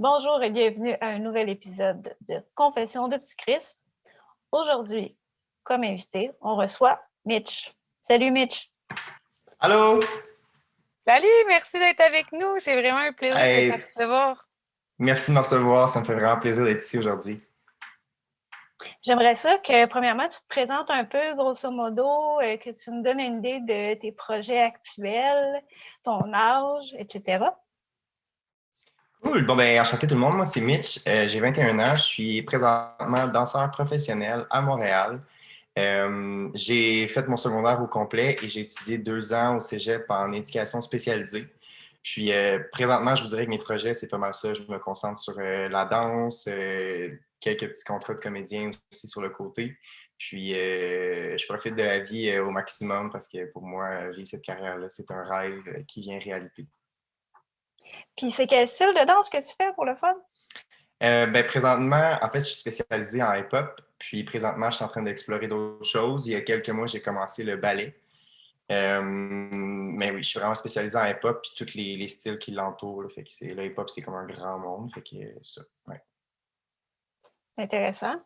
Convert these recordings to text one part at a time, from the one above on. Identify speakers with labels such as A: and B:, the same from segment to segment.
A: Bonjour et bienvenue à un nouvel épisode de Confessions de Petit Chris. Aujourd'hui, comme invité, on reçoit Mitch. Salut Mitch!
B: Allô!
C: Salut, merci d'être avec nous. C'est vraiment un plaisir de te recevoir.
B: Merci de me recevoir. Ça me fait vraiment plaisir d'être ici aujourd'hui.
A: J'aimerais ça que, premièrement, tu te présentes un peu, grosso modo, que tu nous donnes une idée de tes projets actuels, ton âge, etc.
B: Cool. Bon, ben, enchanté tout le monde. Moi, c'est Mitch. J'ai 21 ans. Je suis présentement danseur professionnel à Montréal. J'ai fait mon secondaire au complet et j'ai étudié 2 ans au cégep en éducation spécialisée. Puis, présentement, je vous dirais que mes projets, c'est pas mal ça. Je me concentre sur la danse, quelques petits contrats de comédien aussi sur le côté. Puis, je profite de la vie au maximum parce que pour moi, vivre cette carrière-là, c'est un rêve qui vient réalité.
A: Puis c'est quel style de danse que tu fais pour le fun?
B: Présentement, en fait, je suis spécialisé en hip-hop. Puis présentement, je suis en train d'explorer d'autres choses. Il y a quelques mois, j'ai commencé le ballet. Mais oui, je suis vraiment spécialisé en hip-hop puis tous les styles qui l'entourent. Là. Fait que le hip-hop, c'est comme un grand monde. Fait que ça, ouais.
A: Intéressant.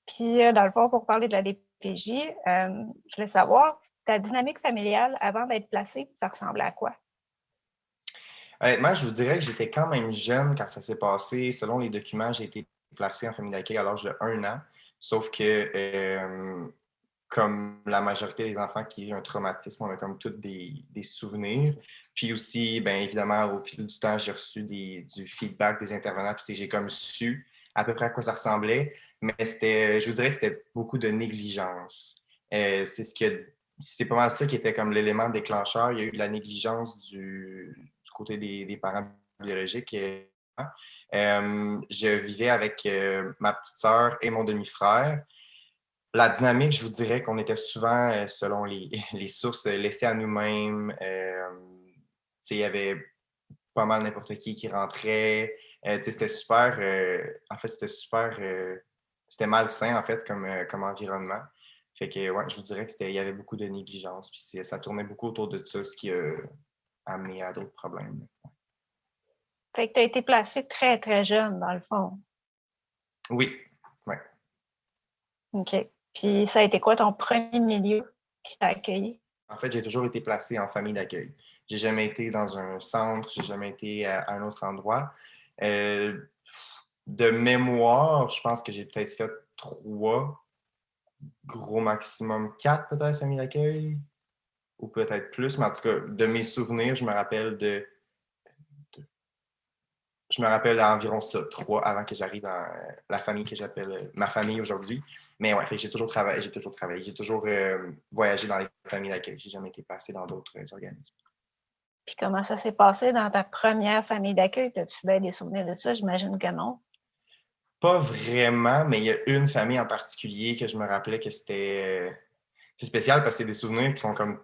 A: Puis, dans le fond, pour parler de la DPJ, je voulais savoir, ta dynamique familiale avant d'être placée, ça ressemblait à quoi?
B: Honnêtement, je vous dirais que j'étais quand même jeune quand ça s'est passé. Selon les documents, j'ai été placé en famille d'accueil à l'âge de 1 an. Sauf que, comme la majorité des enfants qui vivent un traumatisme, on a comme tous des souvenirs. Puis aussi, bien évidemment, au fil du temps, j'ai reçu du feedback des intervenants, puis j'ai comme su à peu près à quoi ça ressemblait. Mais je vous dirais que c'était beaucoup de négligence. C'est pas mal ça qui était comme l'élément déclencheur. Il y a eu de la négligence du côté des parents biologiques. Je vivais avec ma petite sœur et mon demi-frère. La dynamique, je vous dirais qu'on était souvent, selon les sources, laissés à nous-mêmes. Il y avait pas mal n'importe qui rentrait. C'était super, c'était malsain, en fait, comme environnement. Fait que, ouais, je vous dirais qu'il y avait beaucoup de négligence. Puis ça tournait beaucoup autour de ça, ce qui a amené à d'autres problèmes.
A: Fait que tu as été placée très, très jeune, dans le fond.
B: Oui, ouais.
A: OK. Puis ça a été quoi ton premier milieu qui t'a accueilli?
B: En fait, j'ai toujours été placé en famille d'accueil. J'ai jamais été dans un centre, j'ai jamais été à un autre endroit. De mémoire, je pense que j'ai peut-être fait 3, gros maximum 4 peut-être familles d'accueil, ou peut-être plus, mais en tout cas, de mes souvenirs, je me rappelle d'environ ça, 3 avant que j'arrive dans la famille que j'appelle ma famille aujourd'hui. Mais ouais, j'ai toujours travaillé, j'ai toujours voyagé dans les familles d'accueil. J'ai jamais été placé dans d'autres organismes.
A: Puis comment ça s'est passé dans ta première famille d'accueil? As-tu bien des souvenirs de ça? J'imagine que non.
B: Pas vraiment, mais il y a une famille en particulier que je me rappelais que c'est spécial parce que c'est des souvenirs qui sont comme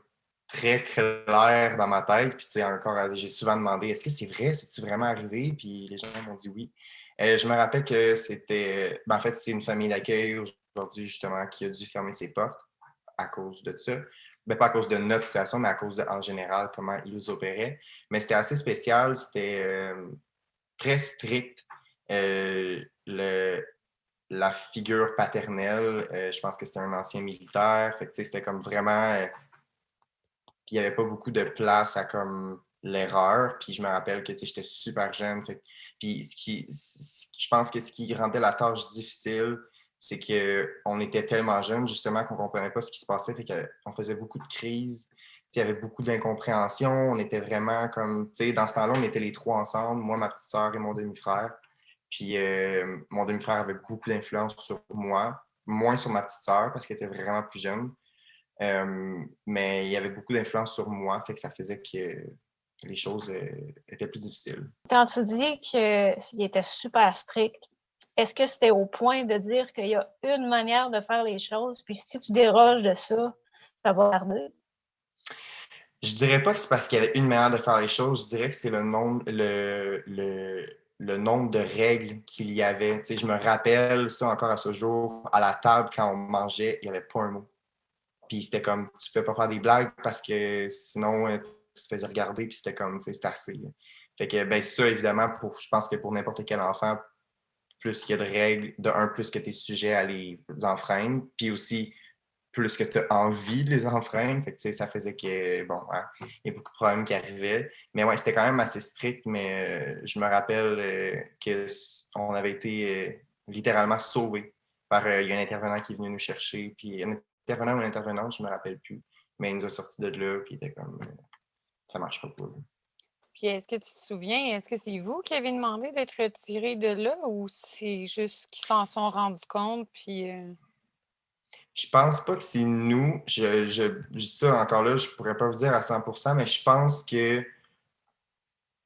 B: très clairs dans ma tête. Puis, tu sais, encore, j'ai souvent demandé est-ce que c'est vrai, c'est-tu vraiment arrivé? Puis les gens m'ont dit oui. Je me rappelle que en fait, c'est une famille d'accueil aujourd'hui, justement, qui a dû fermer ses portes à cause de ça. Ben, pas à cause de notre situation, mais à cause en général, comment ils opéraient. Mais c'était assez spécial, c'était très strict. La figure paternelle, je pense que c'était un ancien militaire. Fait que, c'était comme vraiment. Puis il n'y avait pas beaucoup de place à comme l'erreur. Puis je me rappelle que j'étais super jeune. Puis je pense que ce qui rendait la tâche difficile, c'est qu'on était tellement jeunes, justement, qu'on ne comprenait pas ce qui se passait. Fait qu'on faisait beaucoup de crises. Il y avait beaucoup d'incompréhension. On était vraiment comme, dans ce temps-là, on était les 3 ensemble, moi, ma petite sœur et mon demi-frère. Puis mon demi-frère avait beaucoup d'influence sur moi, moins sur ma petite sœur parce qu'elle était vraiment plus jeune. Mais il y avait beaucoup d'influence sur moi, fait que ça faisait que les choses étaient plus difficiles.
A: Quand tu dis qu'il était super strict, est-ce que c'était au point de dire qu'il y a une manière de faire les choses, puis si tu déroges de ça, ça va tarder?
B: Je dirais pas que c'est parce qu'il y avait une manière de faire les choses, je dirais que c'est le nombre de règles qu'il y avait. Tu sais, je me rappelle ça encore à ce jour, à la table, quand on mangeait, il n'y avait pas un mot. Puis c'était comme, tu peux pas faire des blagues parce que sinon, tu te faisais regarder, puis c'était comme, tu sais, c'était assez. Fait que, ben, ça, évidemment, je pense que pour n'importe quel enfant, plus qu'il y a de règles, de un, plus que tu es sujet à les enfreindre, puis aussi plus que tu as envie de les enfreindre. Fait que, tu sais, ça faisait que, bon, hein, il y a beaucoup de problèmes qui arrivaient. Mais ouais, c'était quand même assez strict, mais je me rappelle qu'on avait été littéralement sauvés par, il y a un intervenant qui est venu nous chercher, puis un intervenant ou une intervenante, je me rappelle plus, mais il nous a sortis de là, puis il était comme, ça marchera pas.
C: Puis est-ce que tu te souviens, est-ce que c'est vous qui avez demandé d'être retiré de là ou c'est juste qu'ils s'en sont rendus compte? Puis.
B: Je pense pas que c'est nous. Ça, encore là, je pourrais pas vous dire à 100%, mais je pense que, tu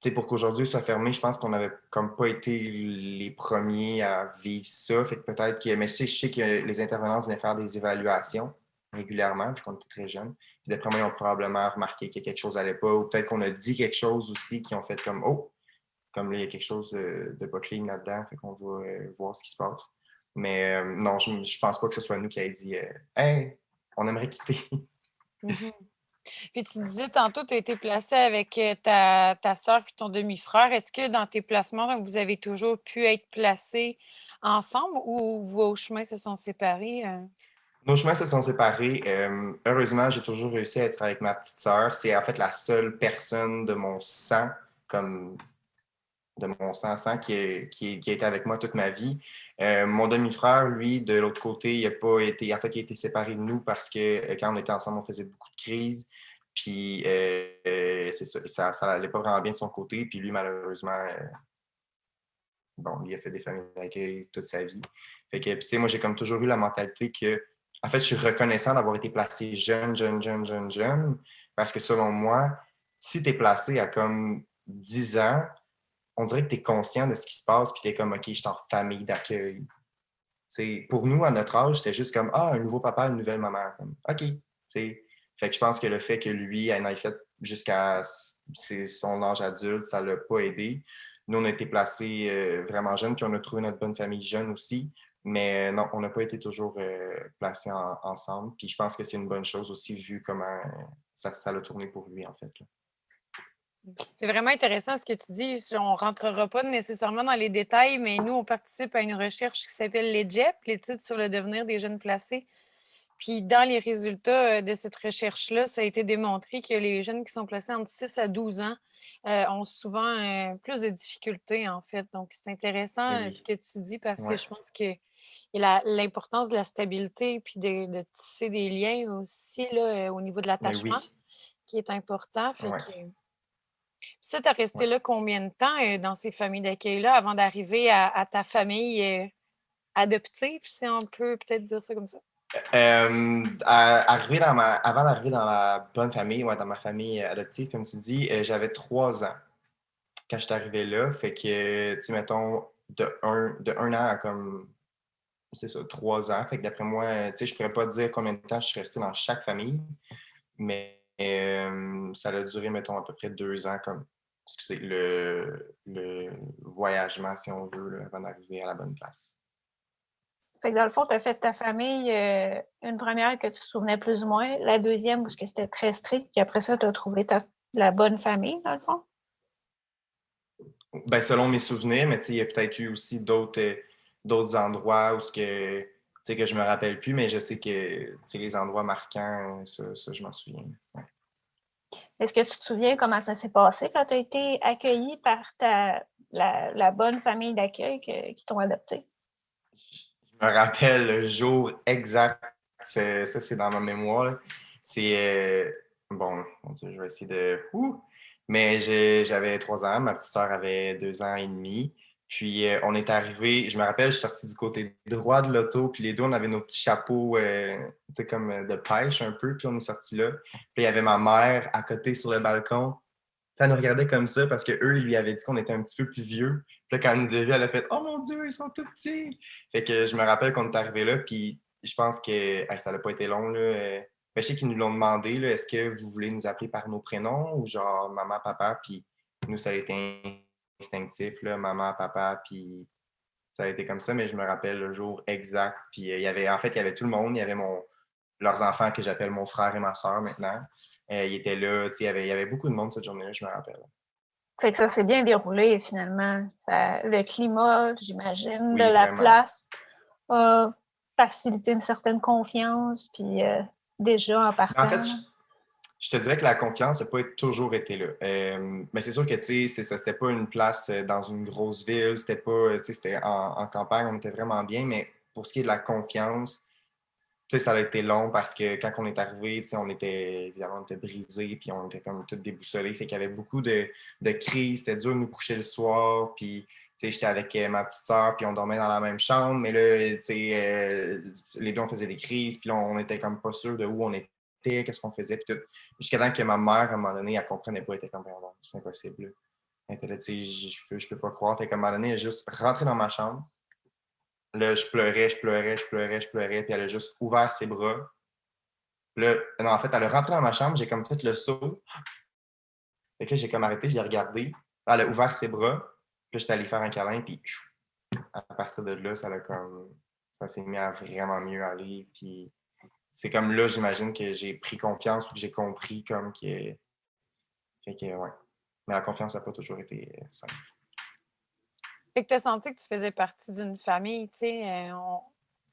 B: sais, pour qu'aujourd'hui soit fermé, je pense qu'on avait comme pas été les premiers à vivre ça. Fait que peut-être que, mais je sais que les intervenants venaient faire des évaluations régulièrement, puis qu'on était très jeunes. Puis d'après moi, ils ont probablement remarqué que quelque chose allait pas, ou peut-être qu'on a dit quelque chose aussi qui ont fait comme, oh, comme là, il y a quelque chose de pas clean là-dedans, fait qu'on va voir ce qui se passe. Mais non, je pense pas que ce soit nous qui ayons dit hey, on aimerait quitter.
C: Mhm. Puis tu disais tantôt, tu as été placé avec ta soeur et ton demi-frère. Est-ce que dans tes placements, vous avez toujours pu être placés ensemble ou vos chemins se sont séparés?
B: Nos chemins se sont séparés. Heureusement, j'ai toujours réussi à être avec ma petite sœur. C'est en fait la seule personne de mon sang, comme de mon sang qui a été avec moi toute ma vie. Mon demi-frère, lui, de l'autre côté, il a pas été. En fait, il a été séparé de nous parce que quand on était ensemble, on faisait beaucoup de crises. Puis c'est ça n'allait pas vraiment bien de son côté. Puis lui, malheureusement, bon, il a fait des familles d'accueil toute sa vie. Fait que, puis, tu sais, moi, j'ai comme toujours eu la mentalité que, en fait, je suis reconnaissant d'avoir été placé jeune, parce que selon moi, si tu es placé à comme 10 ans, on dirait que tu es conscient de ce qui se passe, puis tu es comme, OK, je suis en famille d'accueil. T'sais, pour nous, à notre âge, c'était juste comme, ah, un nouveau papa, une nouvelle maman. Comme, OK. T'sais. Fait que je pense que le fait que lui en ait fait jusqu'à son âge adulte, ça ne l'a pas aidé. Nous, on a été placés vraiment jeunes, puis on a trouvé notre bonne famille jeune aussi. Mais non, on n'a pas été toujours placés ensemble. Puis je pense que c'est une bonne chose aussi, vu comment ça l'a tourné pour lui, en fait. Là.
C: C'est vraiment intéressant ce que tu dis. On ne rentrera pas nécessairement dans les détails, mais nous, on participe à une recherche qui s'appelle l'EDGEP, l'étude sur le devenir des jeunes placés. Puis dans les résultats de cette recherche-là, ça a été démontré que les jeunes qui sont placés entre 6 à 12 ans ont souvent plus de difficultés, en fait. Donc, c'est intéressant ce que tu dis parce que je pense que l'importance de la stabilité puis de tisser des liens aussi là, au niveau de l'attachement qui est important. Fait que, ça, tu as resté là combien de temps dans ces familles d'accueil-là avant d'arriver à ta famille adoptive, si on peut peut-être dire ça comme ça?
B: Avant d'arriver dans la bonne famille, dans ma famille adoptive, comme tu dis, j'avais 3 ans quand je suis arrivé là. Fait que, tu sais, mettons, de un an à comme, c'est ça, 3 ans. Fait que d'après moi, tu sais, je pourrais pas dire combien de temps je suis resté dans chaque famille, mais ça a duré, mettons, à peu près 2 ans, comme, excusez, le voyagement, si on veut, là, avant d'arriver à la bonne place.
A: Fait que dans le fond, tu as fait ta famille une première que tu te souvenais plus ou moins, la deuxième où c'était très strict, puis après ça, tu as trouvé la bonne famille, dans le fond?
B: Ben, selon mes souvenirs, mais il y a peut-être eu aussi d'autres endroits où que je me rappelle plus, mais je sais que les endroits marquants, ça je m'en souviens. Ouais.
A: Est-ce que tu te souviens comment ça s'est passé quand tu as été accueilli par la bonne famille d'accueil qui t'ont adopté?
B: Je me rappelle le jour exact. Ça, c'est dans ma mémoire. Là. C'est. Bon, mon Dieu, je vais essayer de. Mais j'avais 3 ans, ma petite soeur avait 2 ans et demi. Puis on est arrivé, je me rappelle, je suis sorti du côté droit de l'auto, puis les deux, on avait nos petits chapeaux, comme de pêche un peu, puis on est sorti là. Puis il y avait ma mère à côté sur le balcon. Puis elle nous regardait comme ça parce qu'eux, ils lui avaient dit qu'on était un petit peu plus vieux. Puis là, quand elle nous a vus, elle a fait « Oh mon Dieu, ils sont tout petits! » Fait que je me rappelle qu'on est arrivé là, puis je pense que ça n'a pas été long. Là. Je sais qu'ils nous l'ont demandé, là, est-ce que vous voulez nous appeler par nos prénoms ou genre maman, papa? Puis nous, ça a été instinctif, là, maman, papa, puis ça a été comme ça, mais je me rappelle le jour exact. Puis il y avait tout le monde. Il y avait leurs enfants que j'appelle mon frère et ma soeur maintenant. Il était là, il y avait beaucoup de monde cette journée-là, je me rappelle.
A: Fait que ça s'est bien déroulé finalement. Le climat, j'imagine, de
B: Oui,
A: la
B: vraiment.
A: place a facilité une certaine confiance, puis déjà en
B: En fait,
A: partant.
B: je te dirais que la confiance n'a pas toujours été là. Mais c'est sûr que, tu sais, c'est ça, c'était pas une place dans une grosse ville, c'était pas, tu sais, c'était en campagne, on était vraiment bien, mais pour ce qui est de la confiance, tu sais, ça a été long parce que quand on est arrivé, tu sais, évidemment, on était brisés, puis on était comme tout déboussolés, fait qu'il y avait beaucoup de crises, c'était dur de nous coucher le soir, puis, tu sais, j'étais avec ma petite sœur, puis on dormait dans la même chambre, mais là, tu sais, les deux, on faisait des crises, puis là, on était comme pas sûr de où on était, qu'est-ce qu'on faisait, puis tout. Jusqu'à temps que ma mère, à un moment donné, elle comprenait pas, elle était comme, non, c'est impossible, là. Elle était là, tu sais, je peux pas croire. Fait qu'à un moment donné, elle est juste rentrée dans ma chambre. Là, je pleurais, puis elle a juste ouvert ses bras. Là, non, en fait, elle est rentrée dans ma chambre, j'ai comme fait le saut. Fait que là, j'ai comme arrêté, je l'ai regardé. Elle a ouvert ses bras. Puis là, j'étais allé faire un câlin, puis à partir de là, ça s'est mis à vraiment mieux aller. Puis c'est comme là, j'imagine que j'ai pris confiance ou que j'ai compris comme que. Fait que, ouais. Mais la confiance n'a pas toujours été simple.
C: Fait que tu as senti que tu faisais partie d'une famille, tu sais,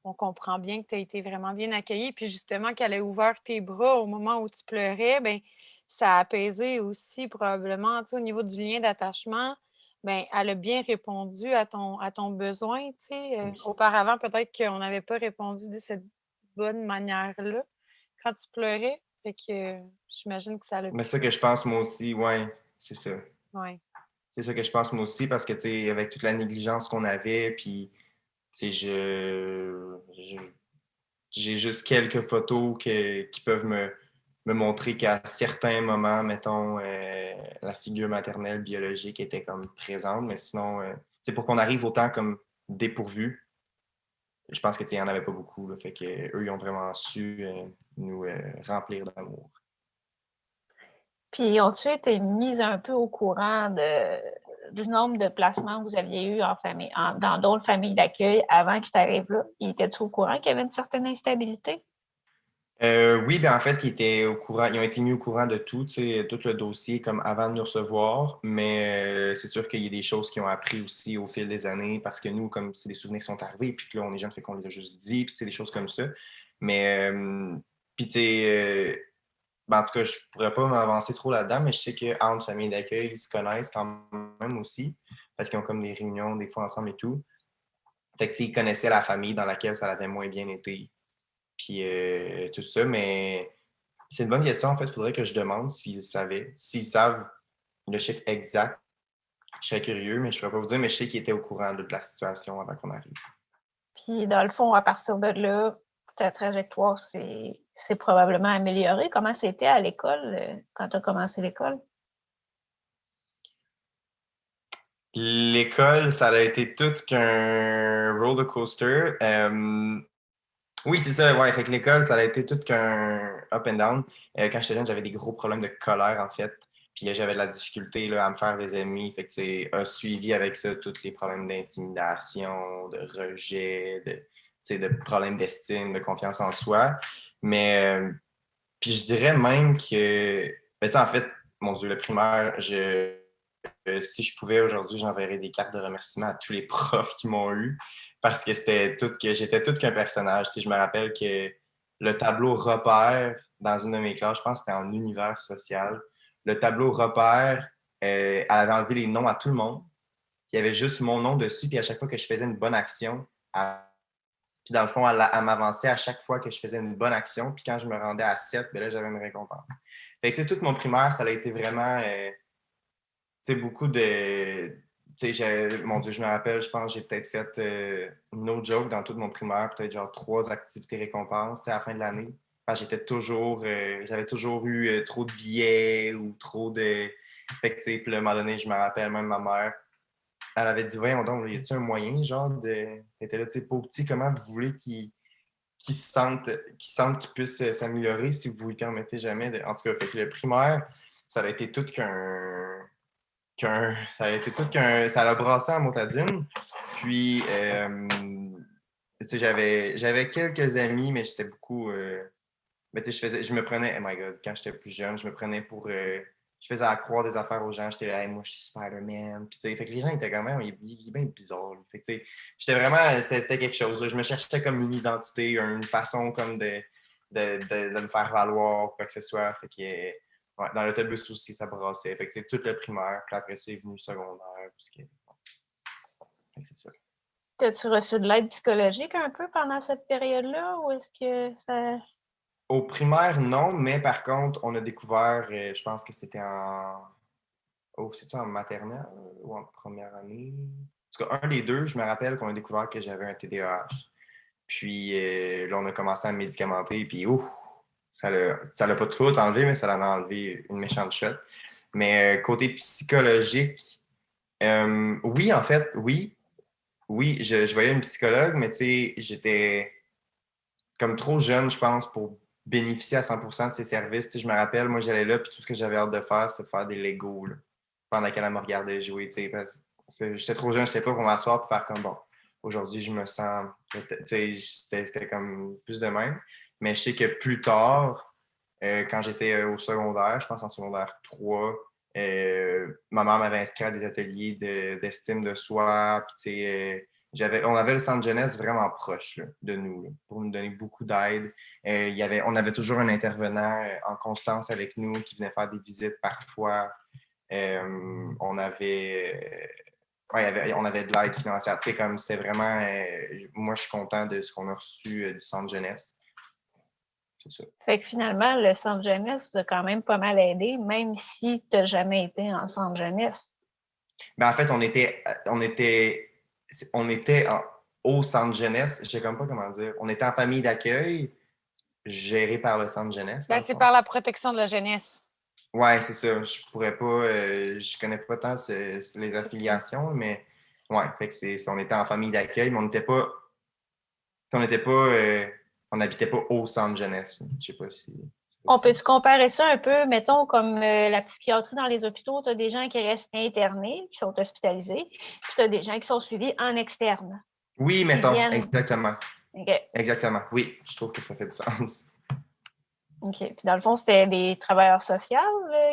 C: on comprend bien que tu as été vraiment bien accueillie. Puis justement, qu'elle ait ouvert tes bras au moment où tu pleurais, bien, ça a apaisé aussi probablement, tu sais, au niveau du lien d'attachement. Bien, elle a bien répondu à ton besoin, tu sais.
B: Oui.
C: Auparavant, peut-être qu'on n'avait pas répondu de cette bonne manière-là quand tu pleurais. Fait que j'imagine que ça l'a
B: Mais
C: pu.
B: ça que je pense, moi aussi, ouais, c'est ça.
C: Ouais.
B: C'est ça que je pense, moi aussi, parce que, tu sais, avec toute la négligence qu'on avait, puis, tu sais, j'ai juste quelques photos qui peuvent me montrer qu'à certains moments, mettons, la figure maternelle biologique était comme présente, mais sinon, c'est pour qu'on arrive autant comme dépourvu. Je pense que il n'y en avait pas beaucoup. Là, fait que eux, ils ont vraiment su nous remplir d'amour.
A: Puis ont-tu été mis un peu au courant du nombre de placements que vous aviez eu en famille, dans d'autres familles d'accueil avant qu'ils t'arrivent là? Ils étaient-tu au courant qu'il y avait une certaine instabilité?
B: Oui, ben en fait, ils étaient au courant, ils ont été mis au courant de tout, tu sais, tout le dossier comme avant de nous recevoir, mais c'est sûr qu'il y a des choses qui ont appris aussi au fil des années parce que nous, comme c'est des souvenirs qui sont arrivés, puis que là, on est jeunes, fait qu'on les a juste dit, puis c'est des choses comme ça. Mais, puis tu sais, ben, en tout cas, je pourrais pas m'avancer trop là-dedans, mais je sais qu'entre familles d'accueil, ils se connaissent quand même aussi parce qu'ils ont comme des réunions des fois ensemble et tout. Fait que, tu sais, ils connaissaient la famille dans laquelle ça avait moins bien été puis tout ça. Mais c'est une bonne question. En fait, il faudrait que je demande s'ils savaient. S'ils savent le chiffre exact, je serais curieux, mais je ne pourrais pas vous dire, mais je sais qu'ils étaient au courant de la situation avant qu'on arrive.
A: Puis dans le fond, à partir de là, ta trajectoire s'est probablement améliorée. Comment c'était à l'école quand tu as commencé l'école?
B: L'école, ça a été tout qu'un roller coaster. Oui, c'est ça, ouais. Fait que l'école, ça a été tout qu'un up and down. Quand j'étais jeune, j'avais des gros problèmes de colère, en fait. Puis j'avais de la difficulté là, à me faire des amis. Fait que c'est a suivi avec ça tous les problèmes d'intimidation, de rejet, de problèmes d'estime, de confiance en soi. Mais puis je dirais même que, ben, en fait, mon Dieu, le primaire, si je pouvais aujourd'hui, j'enverrais des cartes de remerciement à tous les profs qui m'ont eu parce que j'étais tout qu'un personnage. Tu sais, je me rappelle que le tableau repère dans une de mes classes, je pense que c'était en univers social, le tableau repère, elle avait enlevé les noms à tout le monde. Il y avait juste mon nom dessus, puis à chaque fois que je faisais une bonne action, puis dans le fond, elle m'avançait à chaque fois que je faisais une bonne action, puis quand je me rendais à 7, ben là, j'avais une récompense. Fait que, tout mon primaire, ça a été vraiment beaucoup de. Mon Dieu, je me rappelle, je pense que j'ai peut-être fait no joke dans toute mon primaire, peut-être genre 3 activités récompenses à la fin de l'année. J'avais toujours eu trop de billets ou trop de. Fait que, puis à un moment donné, je me rappelle même ma mère, elle avait dit, voyons donc, y a-t-il un moyen, genre, t'étais là, tu sais, pauvre petit, comment vous voulez qu'il se sente, qu'il puisse s'améliorer si vous lui permettez jamais de. En tout cas, fait que le primaire, ça a été tout ça l'a brassé en motadine. Puis, tu sais, j'avais quelques amis, mais j'étais beaucoup. Mais tu sais, je me prenais, oh my god, quand j'étais plus jeune, je me prenais pour je faisais à croire des affaires aux gens. J'étais là, hey, moi, je suis Spider-Man. Puis, tu sais, fait que les gens étaient quand même, il est bien bizarre. Lui. Fait que, tu sais, j'étais vraiment, c'était quelque chose. Là. Je me cherchais comme une identité, une façon comme de me faire valoir, quoi que ce soit. Fait que, ouais, dans l'autobus aussi, ça brassait. Fait que, c'est tout le primaire. Puis après, c'est venu le secondaire. Fait que c'est ça.
A: As-tu reçu de l'aide psychologique un peu pendant cette période-là ou est-ce que ça.
B: Au primaire, non, mais par contre, on a découvert, je pense que c'était c'est-tu en maternelle ou en première année? En tout cas, un des deux, je me rappelle qu'on a découvert que j'avais un TDAH. Puis là, on a commencé à me médicamenter, puis ça l'a pas tout enlevé, mais ça l'a enlevé une méchante shot. Mais côté psychologique, oui, en fait, oui. Oui, je voyais une psychologue, mais tu sais, j'étais comme trop jeune, je pense, pour bénéficier à 100% de ses services. Tu sais, je me rappelle, moi, j'allais là, puis tout ce que j'avais hâte de faire, c'était de faire des Legos, là, pendant qu'elle me regardait jouer. Tu sais, parce que j'étais trop jeune, j'étais pas pour m'asseoir pour faire comme bon. Aujourd'hui, je me sens. Tu sais, c'était comme plus de même. Mais je sais que plus tard, quand j'étais au secondaire, je pense en secondaire 3, ma mère m'avait inscrit à des ateliers d'estime de soi. Puis, tu sais, on avait le centre jeunesse vraiment proche là, de nous, là, pour nous donner beaucoup d'aide. On avait toujours un intervenant en constance avec nous qui venait faire des visites parfois. On avait, on avait de l'aide financière. Tu sais, comme c'était vraiment. Moi, je suis content de ce qu'on a reçu du centre jeunesse. C'est ça.
A: Fait que finalement, le centre jeunesse vous a quand même pas mal aidé, même si tu n'as jamais été en centre jeunesse.
B: Ben, en fait, au centre jeunesse. Je sais comme pas comment dire. On était en famille d'accueil gérée par le centre jeunesse, dans
C: Ben,
B: le
C: c'est
B: fond.
C: par la protection de la jeunesse.
B: Ouais, c'est ça. Je pourrais pas. Je connais pas tant les
C: C'est ça.
B: affiliations, mais ouais, fait que on était en famille d'accueil, mais on n'était pas. On n'était pas. On n'habitait pas au centre jeunesse. Je sais pas si.
A: On peut-tu comparer ça un peu, mettons, comme la psychiatrie dans les hôpitaux? Tu as des gens qui restent internés, qui sont hospitalisés, puis tu as des gens qui sont suivis en externe.
B: Oui,
A: Qui
B: mettons,
A: viennent.
B: exactement.
A: OK.
B: Exactement. Oui, je trouve que ça fait du sens.
A: OK. Puis dans le fond, c'était des travailleurs sociaux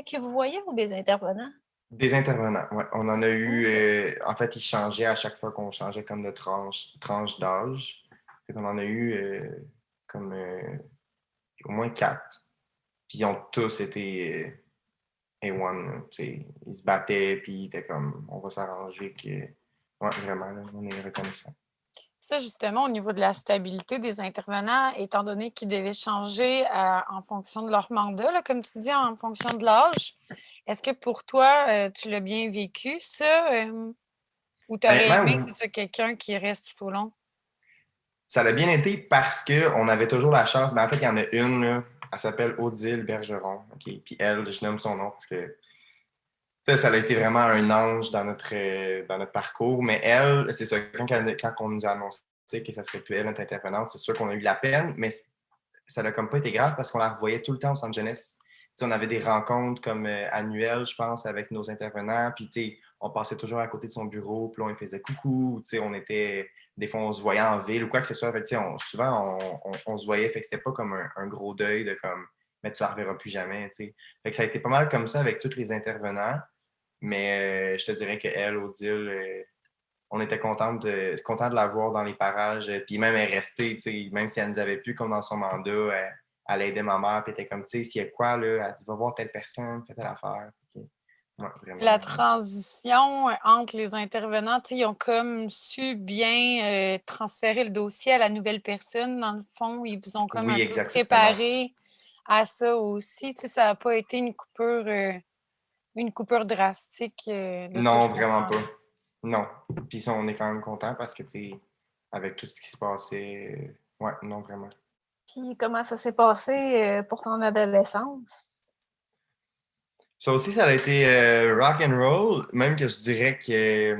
A: que vous voyez ou des intervenants?
B: Des intervenants, oui. On en a eu.
A: OK.
B: En fait, ils changeaient à chaque fois qu'on changeait comme de tranche d'âge. Fait qu'on en a eu comme au moins 4. Puis ils ont tous été A1. Là, ils se battaient, puis ils étaient comme on va s'arranger. Ouais, vraiment, là, on est reconnaissant.
C: Ça, justement, au niveau de la stabilité des intervenants, étant donné qu'ils devaient changer en fonction de leur mandat, là, comme tu dis, en fonction de l'âge, est-ce que pour toi, tu l'as bien vécu, ça? Ou tu aurais aimé que
B: Honnêtement,
C: ce soit quelqu'un qui reste tout au long?
B: ça l'a bien été parce qu'on avait toujours la chance. En fait, il y en a une, là, elle s'appelle Odile Bergeron. Okay? Puis elle, je nomme son nom parce que ça a été vraiment un ange dans notre parcours. Mais elle, c'est ça, quand on nous a annoncé que ça serait plus elle, notre intervenante, c'est sûr qu'on a eu de la peine, mais ça n'a comme pas été grave parce qu'on la revoyait tout le temps au centre jeunesse. On avait des rencontres comme annuelles, je pense, avec nos intervenants. Puis, on passait toujours à côté de son bureau, puis là, on lui faisait coucou. On était, des fois, on se voyait en ville ou quoi que ce soit. Fait, souvent, on se voyait. Fait que c'était pas comme un gros deuil de comme, mais tu la reverras plus jamais. Fait que ça a été pas mal comme ça avec tous les intervenants. Mais je te dirais qu'elle, Odile, on était content de la voir dans les parages. Puis même, elle est restée, même si elle nous avait plus comme dans son mandat, elle aidait ma mère. Puis elle était comme, tu sais, s'il y a quoi, là, elle dit, va voir telle personne, fais telle affaire. Ouais, vraiment.
C: La transition entre les intervenants, ils ont comme su bien transférer le dossier à la nouvelle personne. Dans le fond, ils vous ont comme
B: Oui,
C: un peu
B: exactement.
C: préparé à ça aussi. Ça n'a pas été une coupure drastique de ce que
B: Non,
C: je
B: vraiment
C: comprends.
B: pas. Non. Puis ça, on est quand même content parce que, tu sais, avec tout ce qui se passait, ouais, non, vraiment.
A: Puis comment ça s'est passé pour ton adolescence?
B: Ça aussi, ça a été rock and roll, même que je dirais que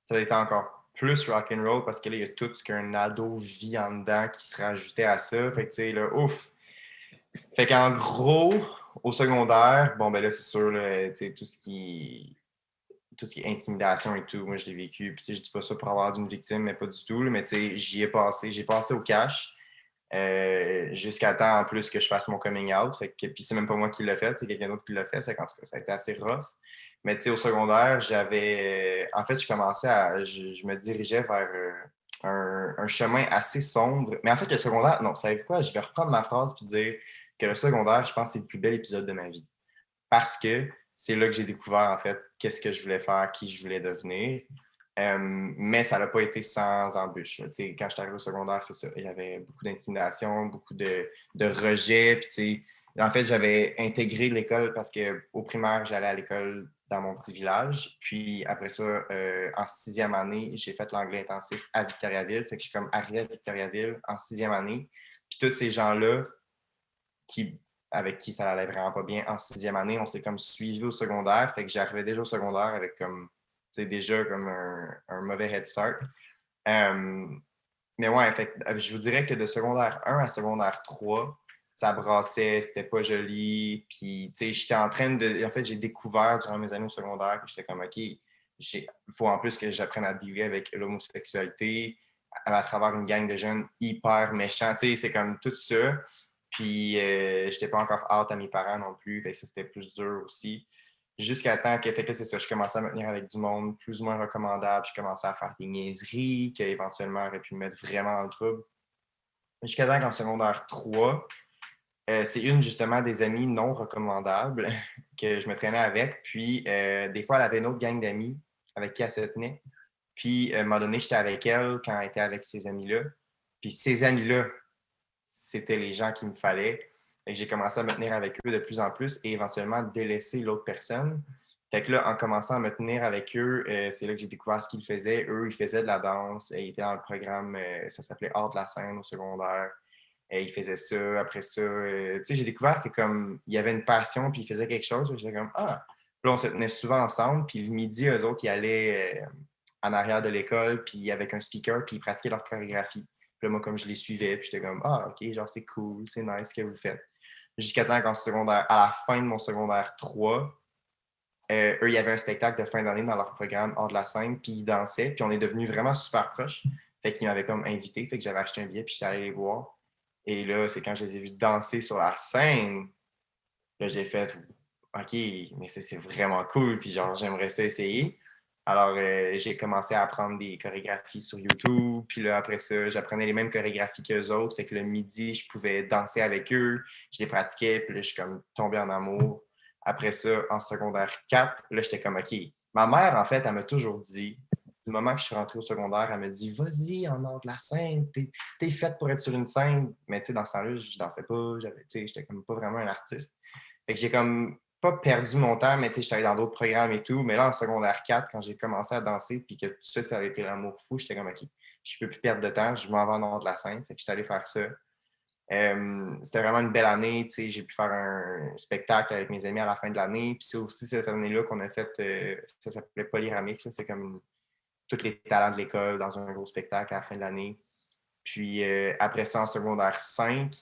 B: ça a été encore plus rock and roll parce que là, il y a tout ce qu'un ado vit en dedans qui se rajoutait à ça. Fait que, tu sais, là, ouf! Fait qu'en gros, au secondaire, bon, ben là, c'est sûr, là, tu sais, tout ce qui est intimidation et tout, moi, je l'ai vécu. Puis, tu sais, je dis pas ça pour avoir d'une victime, mais pas du tout. Là, mais, tu sais, j'ai passé au cash. jusqu'à temps en plus que je fasse mon coming out. Puis c'est même pas moi qui l'ai fait, c'est quelqu'un d'autre qui l'a fait. En tout cas, ça a été assez rough. Mais tu sais, au secondaire, en fait, je me dirigeais vers un chemin assez sombre. Mais en fait, le secondaire, non, savez-vous quoi? Je vais reprendre ma phrase puis dire que le secondaire, je pense que c'est le plus bel épisode de ma vie. Parce que c'est là que j'ai découvert, en fait, qu'est-ce que je voulais faire, qui je voulais devenir. Mais ça n'a pas été sans embûches. Quand je suis arrivé au secondaire, c'est ça. Il y avait beaucoup d'intimidation, beaucoup de rejet. Puis, en fait, j'avais intégré l'école parce qu'au primaire, j'allais à l'école dans mon petit village. Puis après ça, en 6e année, j'ai fait l'anglais intensif à Victoriaville. Fait que je suis comme arrivé à Victoriaville en 6e année. Puis tous ces gens-là avec qui ça allait vraiment pas bien en 6e année, on s'est comme suivi au secondaire. Fait que j'arrivais déjà au secondaire avec comme déjà comme un mauvais head start. Mais ouais, fait, je vous dirais que de secondaire 1 à secondaire 3, ça brassait, c'était pas joli. Puis, tu sais, j'étais en train de. En fait, j'ai découvert durant mes années au secondaire que j'étais comme, OK, il faut en plus que j'apprenne à dealer avec l'homosexualité à travers une gang de jeunes hyper méchants. Tu sais, c'est comme tout ça. Puis, j'étais pas encore out à mes parents non plus. Fait que ça, c'était plus dur aussi. Jusqu'à temps que, fait que là, c'est ça, je commençais à me tenir avec du monde plus ou moins recommandable. Je commençais à faire des niaiseries qui éventuellement auraient pu me mettre vraiment dans le trouble. Jusqu'à temps qu'en secondaire 3, c'est une justement des amies non recommandables que je me traînais avec. Puis des fois, elle avait une autre gang d'amis avec qui elle se tenait. Puis à un moment donné, j'étais avec elle quand elle était avec ces amis-là. Puis ces amis-là, c'était les gens qu'il me fallait. Et j'ai commencé à me tenir avec eux de plus en plus et éventuellement délaisser l'autre personne. Fait que là, en commençant à me tenir avec eux, c'est là que j'ai découvert ce qu'ils faisaient. Eux, ils faisaient de la danse. Ils étaient dans le programme, ça s'appelait Art de la scène au secondaire. Ils faisaient ça. Après ça, tu sais, j'ai découvert que comme il y avait une passion puis ils faisaient quelque chose. J'étais comme, ah! Puis là, on se tenait souvent ensemble. Puis le midi, eux autres, ils allaient en arrière de l'école puis avec un speaker puis ils pratiquaient leur chorégraphie. Puis là, moi, comme je les suivais, puis j'étais comme, ah, OK, genre, c'est cool, c'est nice ce que vous faites. Jusqu'à temps qu'en secondaire, à la fin de mon secondaire 3, eux, il y avait un spectacle de fin d'année dans leur programme hors de la scène, puis ils dansaient, puis on est devenus vraiment super proches. Fait qu'ils m'avaient comme invité, fait que j'avais acheté un billet, puis j'étais allé les voir. Et là, c'est quand je les ai vus danser sur la scène, là, j'ai fait, OK, mais c'est vraiment cool, puis genre, j'aimerais ça essayer. Alors, j'ai commencé à apprendre des chorégraphies sur YouTube. Puis là, après ça, j'apprenais les mêmes chorégraphies qu'eux autres. Fait que le midi, je pouvais danser avec eux. Je les pratiquais. Puis là, je suis comme tombé en amour. Après ça, en secondaire 4, là, j'étais comme, OK. Ma mère, en fait, elle m'a toujours dit, du moment que je suis rentré au secondaire, elle me dit, vas-y, en hors de la scène. T'es faite pour être sur une scène. Mais tu sais, dans ce temps-là, je dansais pas. J'étais comme pas vraiment un artiste. Fait que j'ai comme pas perdu mon temps, mais j'étais allé dans d'autres programmes et tout. Mais là, en secondaire 4, quand j'ai commencé à danser, puis que tout ça, ça a été l'amour fou, j'étais comme, OK, je peux plus perdre de temps, je m'en vais en dehors de la scène. Fait que j'étais allé faire ça. C'était vraiment une belle année. J'ai pu faire un spectacle avec mes amis à la fin de l'année. Puis c'est aussi cette année-là qu'on a fait, ça s'appelait Polyramix. C'est comme tous les talents de l'école dans un gros spectacle à la fin de l'année. Puis après ça, en secondaire 5,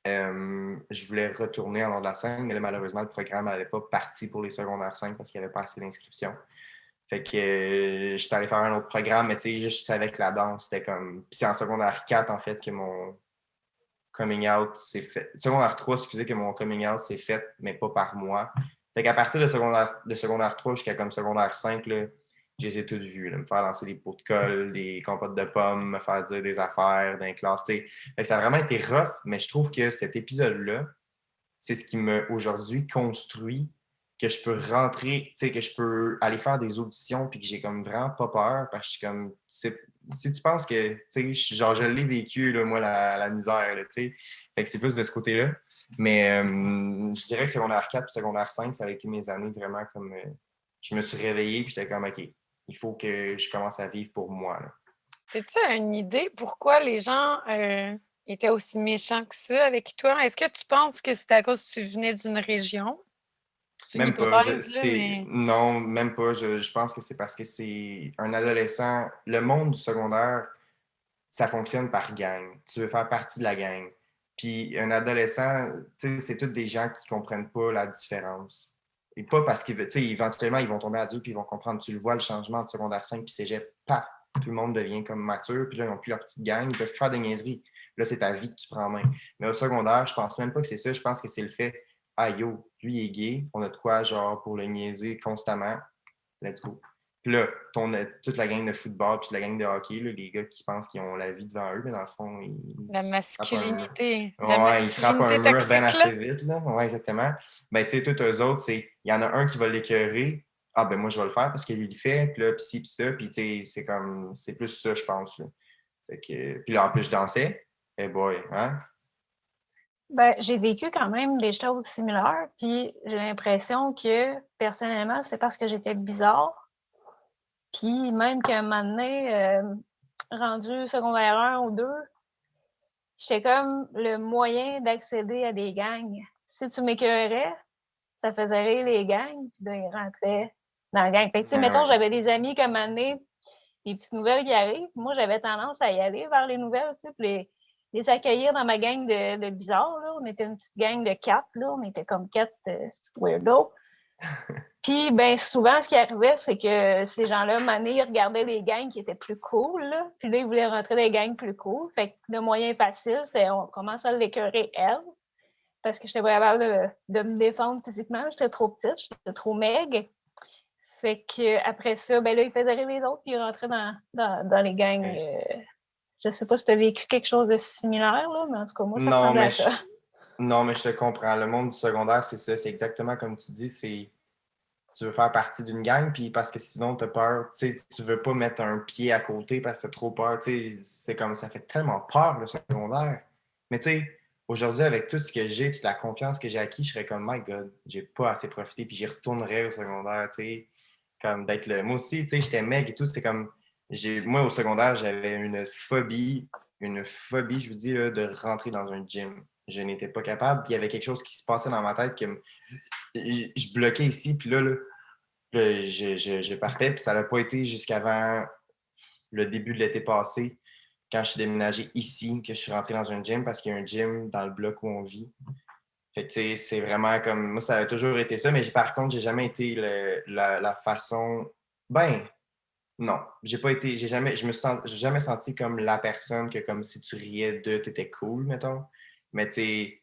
B: je voulais retourner en dehors de la scène, mais là, malheureusement, le programme n'allait pas parti pour les secondaires 5 parce qu'il n'y avait pas assez d'inscriptions. Fait que j'étais allé faire un autre programme, mais tu sais, je savais que la danse, c'était comme. Puis c'est en secondaire 4, en fait, que mon coming out s'est fait. Secondaire 3, excusez, que mon coming out s'est fait, mais pas par moi. Fait qu'à partir de secondaire 3 jusqu'à comme secondaire 5, là, je les ai toutes vues. Là, me faire lancer des pots de colle, des compotes de pommes, me faire dire des affaires dans les classes. Fait que ça a vraiment été rough, mais je trouve que cet épisode-là, c'est ce qui m'a aujourd'hui construit, que je peux rentrer, que je peux aller faire des auditions, puis que j'ai comme vraiment pas peur, parce que comme, si tu penses que, genre, je l'ai vécu, là, moi, la misère, là, fait que c'est plus de ce côté-là. Mais je dirais que secondaire 4 et secondaire 5, ça a été mes années vraiment comme, je me suis réveillé, puis j'étais comme, OK, il faut que je commence à vivre pour moi, là.
C: As-tu une idée pourquoi les gens étaient aussi méchants que ça avec toi? Est-ce que tu penses que c'était à cause que tu venais d'une région? C'est une
B: Même pas.
C: hypothèse, là, mais...
B: Non, même pas. Je pense que c'est parce que c'est un adolescent. Le monde du secondaire, ça fonctionne par gang. Tu veux faire partie de la gang. Puis un adolescent, c'est tous des gens qui comprennent pas la différence. Et pas parce éventuellement, ils vont tomber adultes puis ils vont comprendre. Tu le vois, le changement entre secondaire 5 puis cégep, paf, tout le monde devient comme mature, puis là, ils n'ont plus leur petite gang, ils peuvent faire des niaiseries. Là, c'est ta vie que tu prends en main. Mais au secondaire, je pense même pas que c'est ça. Je pense que c'est le fait, ah yo, lui il est gay, on a de quoi, genre, pour le niaiser constamment. Let's go. Puis là, toute la gang de football puis toute la gang de hockey, là, les gars qui pensent qu'ils ont la vie devant eux, mais dans le fond,
C: La masculinité. La
B: Ils frappent un
C: masculinité
B: mur bien
C: toxique, là.
B: assez vite. Là. Ouais, exactement. Ben, tu sais, tous eux autres, il y en a un qui va l'écœurer. Ah, ben moi, je vais le faire parce que lui, il le fait. Puis là, puis ci, puis ça. Puis, tu sais, c'est plus ça, je pense. Là. Fait que, puis là, en plus, je dansais. Eh boy, hein?
A: Ben, j'ai vécu quand même des choses similaires, puis j'ai l'impression que, personnellement, c'est parce que j'étais bizarre. Puis même qu'à un moment donné, rendu secondaire 1 ou 2, j'étais comme le moyen d'accéder à des gangs. Si tu m'écœurais, ça faisait rire les gangs, puis là, ils rentraient dans la gang. Fait que, tu sais,
B: Ben
A: mettons,
B: ouais.
A: j'avais des amis comme un moment donné, des petites nouvelles qui arrivent. Moi, j'avais tendance à y aller vers les nouvelles, tu sais, puis les accueillir dans ma gang de bizarres. Là. On était une petite gang de 4, là. On était comme 4 petites weirdos. Puis, ben souvent, ce qui arrivait, c'est que ces gens-là, mané, ils regardaient les gangs qui étaient plus cool, là. Puis là, ils voulaient rentrer dans les gangs plus cool. Fait que le moyen facile, c'était on commence à l'écœurer, elle, parce que j'étais pas capable de me défendre physiquement. J'étais trop petite, j'étais trop maigre. Fait que après ça, ben là, ils faisaient rire les autres, puis ils rentraient dans les gangs. Je sais pas si tu as vécu quelque chose de similaire, là, mais en tout cas, moi, ça
B: Non,
A: ressemblait
B: mais
A: à ça.
B: non, mais je te comprends. Le monde du secondaire, c'est ça. C'est exactement comme tu dis. Tu veux faire partie d'une gang, puis parce que sinon, tu as peur. Tu sais, tu veux pas mettre un pied à côté parce que tu as trop peur. Tu sais, c'est comme ça fait tellement peur, le secondaire. Mais tu sais, aujourd'hui, avec tout ce que j'ai, toute la confiance que j'ai acquis, je serais comme, my God, j'ai pas assez profité, puis j'y retournerais au secondaire, tu sais. Comme d'être le. Moi aussi, tu sais, j'étais mec et tout. C'était comme. Moi, au secondaire, j'avais une phobie, je vous dis, là, de rentrer dans un gym. Je n'étais pas capable. Puis il y avait quelque chose qui se passait dans ma tête que je bloquais ici, puis là, je partais, puis ça n'a pas été jusqu'avant le début de l'été passé, quand je suis déménagé ici, que je suis rentré dans un gym, parce qu'il y a un gym dans le bloc où on vit. Fait que, tu sais, c'est vraiment comme... Moi, ça a toujours été ça, mais par contre, j'ai jamais été la façon... Ben, non. J'ai pas été... j'ai jamais senti comme la personne que, comme si tu riais de... T'étais cool, mettons. Mais, tu sais,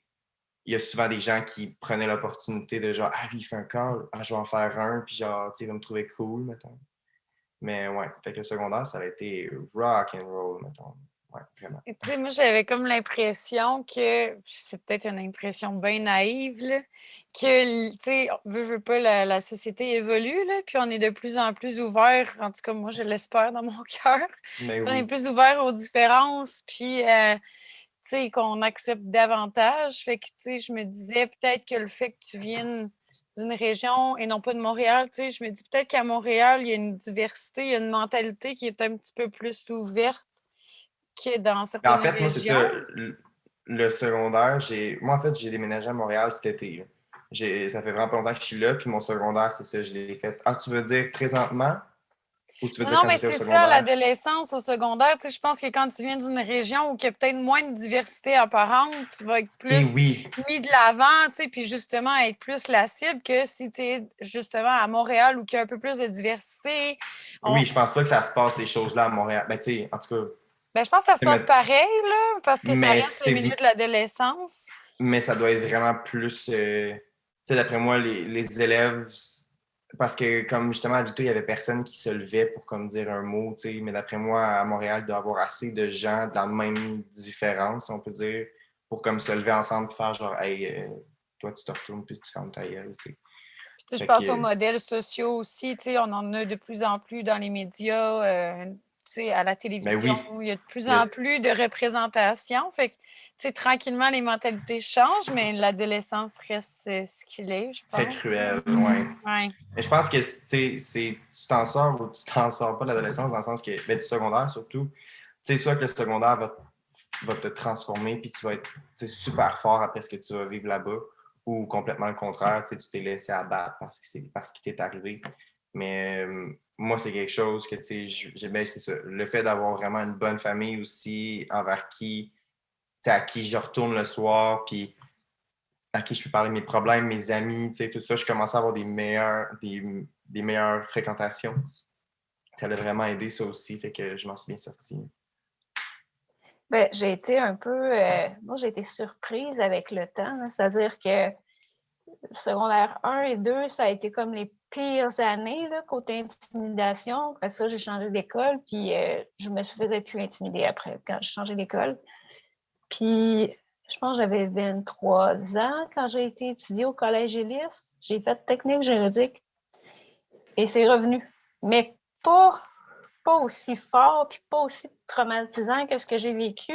B: il y a souvent des gens qui prenaient l'opportunité de genre, ah, lui, il fait un call, ah, je vais en faire un, puis genre, tu sais, il va me trouver cool, mettons. Mais ouais, fait que le secondaire, ça a été rock and roll, mettons. Ouais, vraiment.
C: Tu sais, moi, j'avais comme l'impression que, c'est peut-être une impression bien naïve, là, que, tu sais, veut pas, la société évolue, là, puis on est de plus en plus ouvert, en tout cas, moi, je l'espère dans mon cœur,
B: Mais
C: qu'on est
B: oui.
C: plus ouvert aux différences, puis, tu sais, qu'on accepte davantage. Fait que, tu sais, je me disais peut-être que le fait que tu viennes d'une région et non pas de Montréal, tu sais, je me dis peut-être qu'à Montréal, il y a une diversité, il y a une mentalité qui est un petit peu plus ouverte que dans
B: En
C: certaines
B: fait, moi, c'est ça.
C: régions.
B: Le secondaire, moi, en fait, j'ai déménagé à Montréal cet été. Là. Ça fait vraiment pas longtemps que je suis là, puis mon secondaire, c'est ça, je l'ai fait. Ah, tu veux dire présentement ou tu veux
C: Non,
B: dire
C: non,
B: quand
C: mais
B: j'étais au
C: c'est ça,
B: secondaire?
C: l'adolescence au secondaire. Tu sais, je pense que quand tu viens d'une région où il y a peut-être moins de diversité apparente, tu vas être
B: Et
C: plus
B: oui,
C: mis de l'avant, tu sais, puis justement être plus la cible que si tu es justement à Montréal où il y a un peu plus de diversité.
B: oui, je pense pas que ça se passe ces choses-là à Montréal. Ben, tu sais, en tout cas,
C: Ben, je pense que ça se
B: mais,
C: passe pareil, là, parce que ça
B: mais
C: reste le milieu de l'adolescence.
B: ça doit être vraiment plus. Tu sais, d'après moi, les élèves, parce que comme justement à Vito, il y avait personne qui se levait pour comme dire un mot, tu sais, mais d'après moi, à Montréal, il doit y avoir assez de gens de la même différence, si on peut dire, pour comme se lever ensemble et faire genre, hey, toi, tu te retournes puis tu fermes ta gueule, tu sais.
C: Puis, tu sais, je
B: Fait
C: pense aux
B: que,
C: modèles sociaux aussi. Tu sais, on en a de plus en plus dans les médias, tu sais, à la
B: ben
C: télévision,
B: oui,
C: où il y a de plus
B: il y a-
C: en plus de représentation. Fait que, tu sais, tranquillement, les mentalités changent, mais l'adolescence reste ce qu'il est, je
B: très
C: pense. Là.
B: cruel, ouais.
C: Ouais.
B: Mais je pense que, tu sais, tu t'en sors ou tu t'en sors pas de l'adolescence dans le sens que, ben, du secondaire surtout, tu sais, soit que le secondaire va te transformer puis tu vas être super fort après ce que tu vas vivre là-bas ou complètement le contraire, tu t'es laissé abattre parce qu'il t'est arrivé. Mais moi, c'est quelque chose que, tu sais, ben, c'est ça. Le fait d'avoir vraiment une bonne famille aussi envers qui, à qui je retourne le soir puis à qui je peux parler de mes problèmes, mes amis, tu sais, tout ça, je commençais à avoir des meilleures fréquentations. Ça a vraiment aidé ça aussi, fait que je m'en suis bien sorti.
A: Ben, j'ai été un peu... moi, j'ai été surprise avec le temps, là. C'est-à-dire que secondaire 1 et 2, ça a été comme les pires années, là, côté intimidation. Après ça, j'ai changé d'école, puis je me faisais plus intimider après, quand j'ai changé d'école. Puis, je pense que j'avais 23 ans quand j'ai été étudiée au Collège Élis. J'ai fait technique juridique et c'est revenu. Mais pas aussi fort, puis pas aussi traumatisant que ce que j'ai vécu.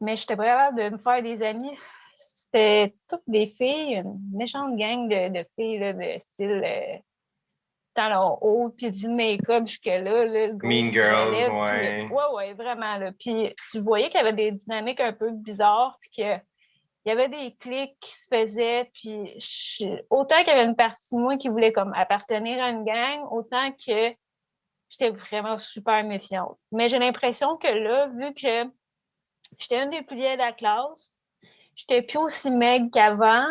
A: Mais j'étais pas capable de me faire des amis. C'était toutes des filles, une méchante gang de filles là, de style talons hauts, puis du make-up jusque-là, là, le gros
B: Mean
A: rouge à
B: Girls,
A: lèvres,
B: ouais.
A: ouais, vraiment. Là. Puis tu voyais qu'il y avait des dynamiques un peu bizarres, puis qu'il y avait des clics qui se faisaient, puis autant qu'il y avait une partie de moi qui voulait comme appartenir à une gang, autant que j'étais vraiment super méfiante. Mais j'ai l'impression que là, vu que j'étais une des plus vieilles de la classe, j'étais plus aussi maigre qu'avant,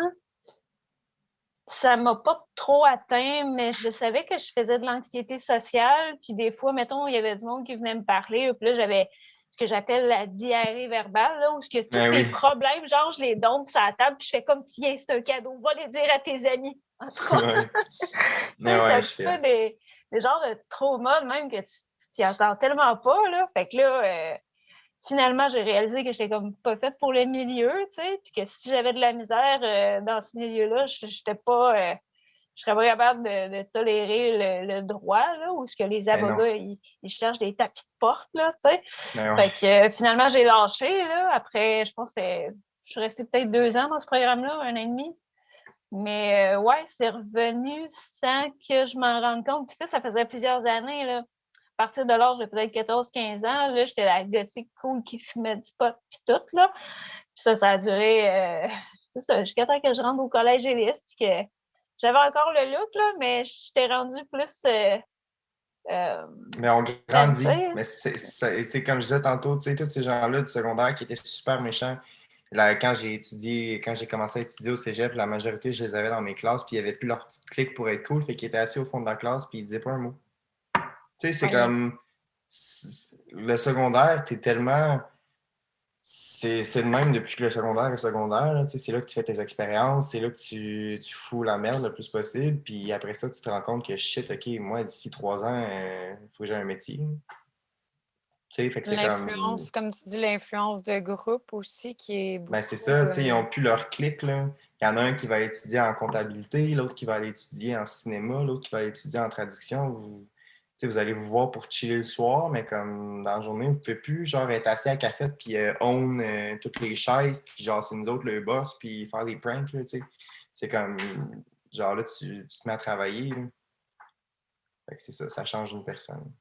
A: ça m'a pas trop atteint, mais je savais que je faisais de l'anxiété sociale. Puis des fois, mettons, il y avait du monde qui venait me parler. Puis là, j'avais ce que j'appelle la diarrhée verbale, là, où ce que tous
B: Ben
A: mes
B: oui.
A: problèmes, genre, je les dompe sur la table, puis je fais comme, tiens, c'est un cadeau, va les dire à tes amis. En tout cas,
B: Ouais.
A: c'est un
B: Ouais, je
A: petit
B: fais.
A: peu des genres de traumas même que tu t'y attends tellement pas, là. Fait que là, finalement, j'ai réalisé que j'étais comme pas faite pour le milieu, tu sais, puis que si j'avais de la misère dans ce milieu-là, j'étais pas... je serais pas capable de tolérer le droit, là, où ce que les
B: Ben non.
A: avocats, ils cherchent des tapis de porte, là, tu sais.
B: Ben
A: Fait
B: ouais.
A: que finalement, j'ai lâché, là. Après, je pense que je suis restée peut-être 2 ans dans ce programme-là, 1 an et demi. Mais ouais, c'est revenu sans que je m'en rende compte. Puis ça faisait plusieurs années, là. À partir de l'âge de peut-être 14-15 ans, là, j'étais la gothique cool qui fumait du pot puis tout, là. Puis ça a duré, c'est ça, jusqu'à temps que je rentre au collège Élis, puis que j'avais encore le look, là, mais j'étais rendue plus euh,
B: Mais on grandit.
A: fancy.
B: Mais c'est comme je disais tantôt, tu sais, tous ces gens-là du secondaire qui étaient super méchants. Là, quand j'ai commencé à étudier au cégep, la majorité, je les avais dans mes classes, puis il n'y avait plus leur petite clique pour être cool, fait qu'ils étaient assis au fond de la classe, puis ils disaient pas un mot. Tu sais, c'est
C: Ouais.
B: comme le secondaire, t'es tellement. C'est le même depuis que le secondaire est secondaire. Là, tu sais, c'est là que tu fais tes expériences, c'est là que tu fous la merde le plus possible. Puis après ça, tu te rends compte que shit, OK, moi, d'ici 3 ans, il faut que j'ai un métier. Tu sais, fait que c'est comme.
C: L'influence, comme tu dis, l'influence de groupe aussi qui est
B: Ben, c'est
C: beaucoup.
B: ça, tu sais, ils n'ont plus leur clic, là. Il y en a un qui va étudier en comptabilité, l'autre qui va aller étudier en cinéma, l'autre qui va aller étudier en traduction. Tu sais, vous allez vous voir pour chiller le soir, mais comme dans la journée, vous ne pouvez plus genre être assis à café puis own toutes les chaises, puis genre c'est nous autres le boss, puis faire des pranks, là, tu sais. C'est comme, genre là, tu te mets à travailler, là. Fait que c'est ça change une personne.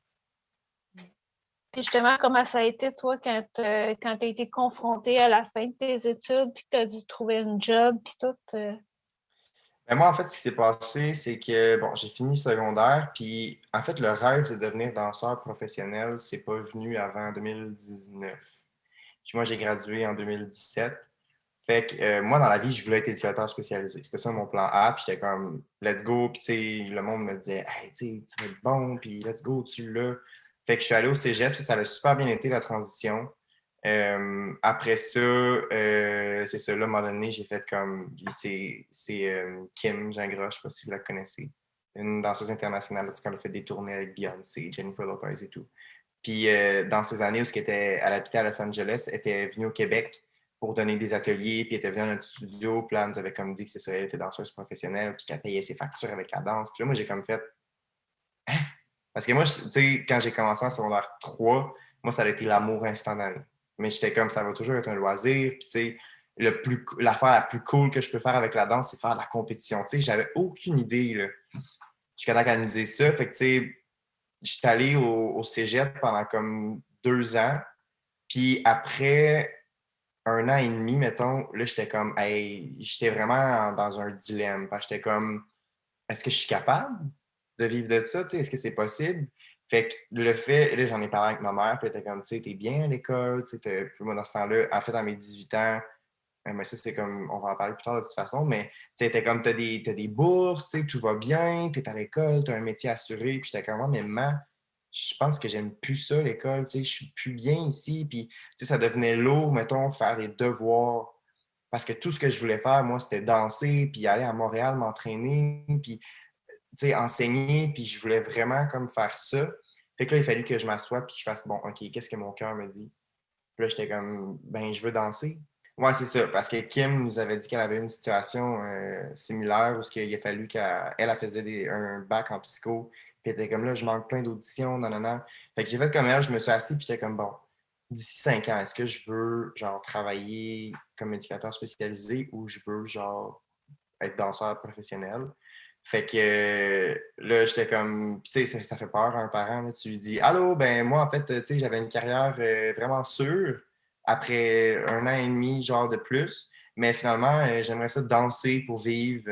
A: Puis justement, comment ça a été, toi, quand tu as été confrontée à la fin de tes études, puis que tu as dû trouver une job, puis tout?
B: Mais moi, en fait, ce qui s'est passé, c'est que, bon, j'ai fini le secondaire, puis en fait, le rêve de devenir danseur professionnel, c'est pas venu avant 2019. Puis moi, j'ai gradué en 2017. Fait que moi, dans la vie, je voulais être éducateur spécialisé. C'était ça mon plan A, puis j'étais comme, let's go, puis tu sais, le monde me disait, hey, tu sais, tu vas être bon, puis let's go, tu l'as. Fait que je suis allé au cégep, ça a super bien été la transition. Après ça, c'est ça, là, à un moment donné, j'ai fait comme. C'est Kim Gingras, je ne sais pas si vous la connaissez. Une danseuse internationale, elle a fait des tournées avec Beyoncé, Jennifer Lopez et tout. Puis dans ces années où elle habitait à Los Angeles, elle était venue au Québec pour donner des ateliers, puis elle était venue dans notre studio, puis là, elle nous avait comme dit que c'est ça, elle était danseuse professionnelle, puis qu'elle payait ses factures avec la danse. Puis là, moi, j'ai comme fait. Parce que moi, tu sais, quand j'ai commencé en secondaire 3, moi, ça a été l'amour instantané. Mais j'étais comme, ça va toujours être un loisir. Puis, tu sais, l'affaire la plus cool que je peux faire avec la danse, c'est faire de la compétition. Tu sais, j'avais aucune idée, là. Jusqu'à temps qu'elle nous dise ça. Fait que, tu sais, j'étais allé au cégep pendant comme 2 ans. Puis après 1 an et demi, mettons, là, j'étais comme, hey, j'étais vraiment dans un dilemme. Parce que j'étais comme, est-ce que je suis capable de vivre de ça? Est-ce que c'est possible? Fait que le fait, là, j'en ai parlé avec ma mère, puis elle était comme, tu sais, t'es bien à l'école, puis moi, dans ce temps-là, en fait, à mes 18 ans, mais ça, c'est comme, on va en parler plus tard de toute façon, mais tu sais, t'es comme, t'as des bourses, tout va bien, t'es à l'école, t'as un métier assuré, puis j'étais comme, mais maman, je pense que j'aime plus ça, l'école, tu sais, je suis plus bien ici, puis, tu sais, ça devenait lourd, mettons, faire les devoirs, parce que tout ce que je voulais faire, moi, c'était danser, puis aller à Montréal, m'entraîner, puis, tu sais, enseigner, puis je voulais vraiment comme faire ça. Fait que là, il a fallu que je m'assoie, puis je fasse, bon, OK, qu'est-ce que mon cœur me dit? Puis là, j'étais comme, ben, je veux danser. Ouais, c'est ça, parce que Kim nous avait dit qu'elle avait une situation similaire où il a fallu qu'elle faisait un bac en psycho. Puis elle était comme là, je manque plein d'auditions, non, non, non. Fait que j'ai fait comme elle, je me suis assis, puis j'étais comme bon, d'ici 5 ans, est-ce que je veux, genre, travailler comme éducateur spécialisé ou je veux, genre, être danseur professionnel? Fait que là, j'étais comme, puis tu sais, ça fait peur à un parent, là. Tu lui dis, allô, ben moi, en fait, tu sais, j'avais une carrière vraiment sûre après 1 an et demi, genre de plus, mais finalement, j'aimerais ça danser pour vivre.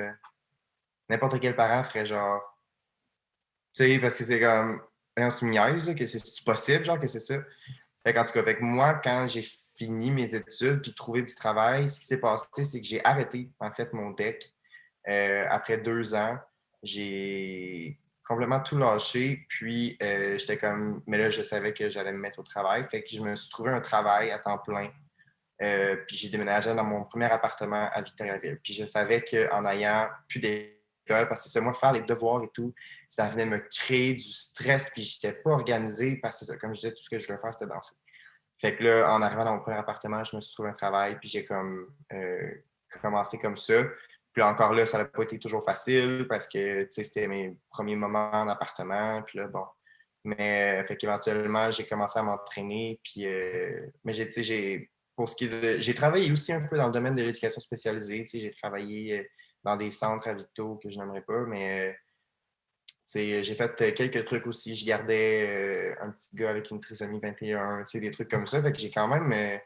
B: N'importe quel parent ferait genre, tu sais, parce que c'est comme, on se niaise, là, que c'est possible, genre, que c'est ça. Fait qu'en tout cas, fait que moi, quand j'ai fini mes études puis trouvé du travail, ce qui s'est passé, c'est que j'ai arrêté, en fait, mon DEC. Après 2 ans, j'ai complètement tout lâché. Puis, j'étais comme, mais là, je savais que j'allais me mettre au travail. Fait que je me suis trouvé un travail à temps plein. Puis, j'ai déménagé dans mon premier appartement à Victoriaville. Puis, je savais qu'en ayant plus d'école, parce que c'est moi, faire les devoirs et tout, ça venait me créer du stress. Puis, je n'étais pas organisé parce que, comme je disais, tout ce que je voulais faire, c'était danser. Fait que là, en arrivant dans mon premier appartement, je me suis trouvé un travail, puis j'ai comme commencé comme ça. Puis encore là, ça n'a pas été toujours facile parce que c'était mes premiers moments en appartement. Puis là, bon. Mais fait qu'éventuellement, j'ai commencé à m'entraîner. Puis, mais pour ce qui est j'ai travaillé aussi un peu dans le domaine de l'éducation spécialisée. J'ai travaillé dans des centres à Victo que je n'aimerais pas, mais j'ai fait quelques trucs aussi. Je gardais un petit gars avec une trisomie 21, des trucs comme ça. Fait que j'ai quand même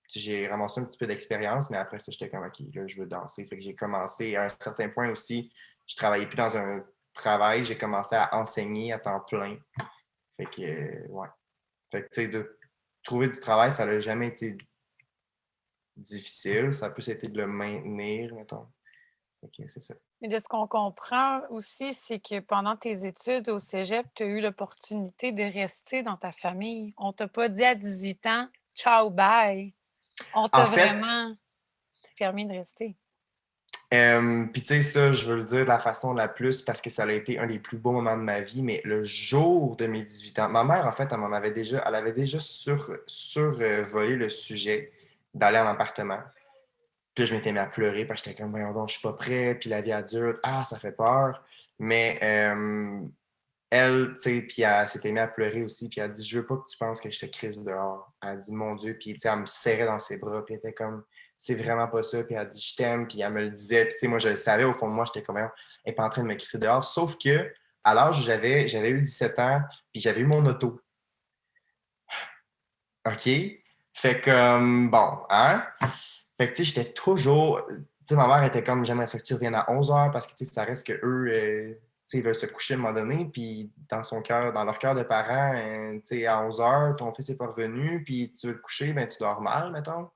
B: j'ai ramassé un petit peu d'expérience, mais après ça, j'étais comme OK, là, je veux danser. Fait que j'ai commencé à un certain point aussi. Je travaillais plus dans un travail, j'ai commencé à enseigner à temps plein. Fait que ouais. Fait que tu sais, de trouver du travail, ça n'a jamais été difficile. Ça a plus été de le maintenir, mettons. Fait que c'est ça.
C: Mais de ce qu'on comprend aussi, c'est que pendant tes études au cégep, tu as eu l'opportunité de rester dans ta famille. On t'a pas dit à 18 ans, ciao, bye. On
B: En
C: t'a
B: fait,
C: vraiment permis de rester.
B: Puis tu sais, ça, je veux le dire de la façon la plus parce que ça a été un des plus beaux moments de ma vie, mais le jour de mes 18 ans, ma mère, en fait, elle avait déjà survolé le sujet d'aller en appartement. Puis là, je m'étais mis à pleurer parce que j'étais comme, voyons donc, je suis pas prêt, puis la vie adulte, ça fait peur. Mais elle, tu sais, puis elle s'était mise à pleurer aussi, puis elle a dit, je veux pas que tu penses que je te crise dehors. Elle a dit, mon Dieu, puis tu sais, elle me serrait dans ses bras, puis elle était comme, c'est vraiment pas ça, puis elle a dit, je t'aime, puis elle me le disait, puis tu sais, moi, je le savais au fond de moi, j'étais comme, elle est pas en train de me crier dehors, sauf que, à l'âge où j'avais eu 17 ans, puis j'avais eu mon auto. OK? Fait que, bon, hein? Fait que, tu sais, j'étais toujours. Tu sais, ma mère était comme, j'aimerais ça que tu reviennes à 11 heures parce que, tu sais, ça reste que eux, tu sais, ils veulent se coucher à un moment donné. Puis, dans leur cœur de parents, tu sais, à 11 heures, ton fils n'est pas revenu, puis tu veux le coucher, ben, tu dors mal, mettons.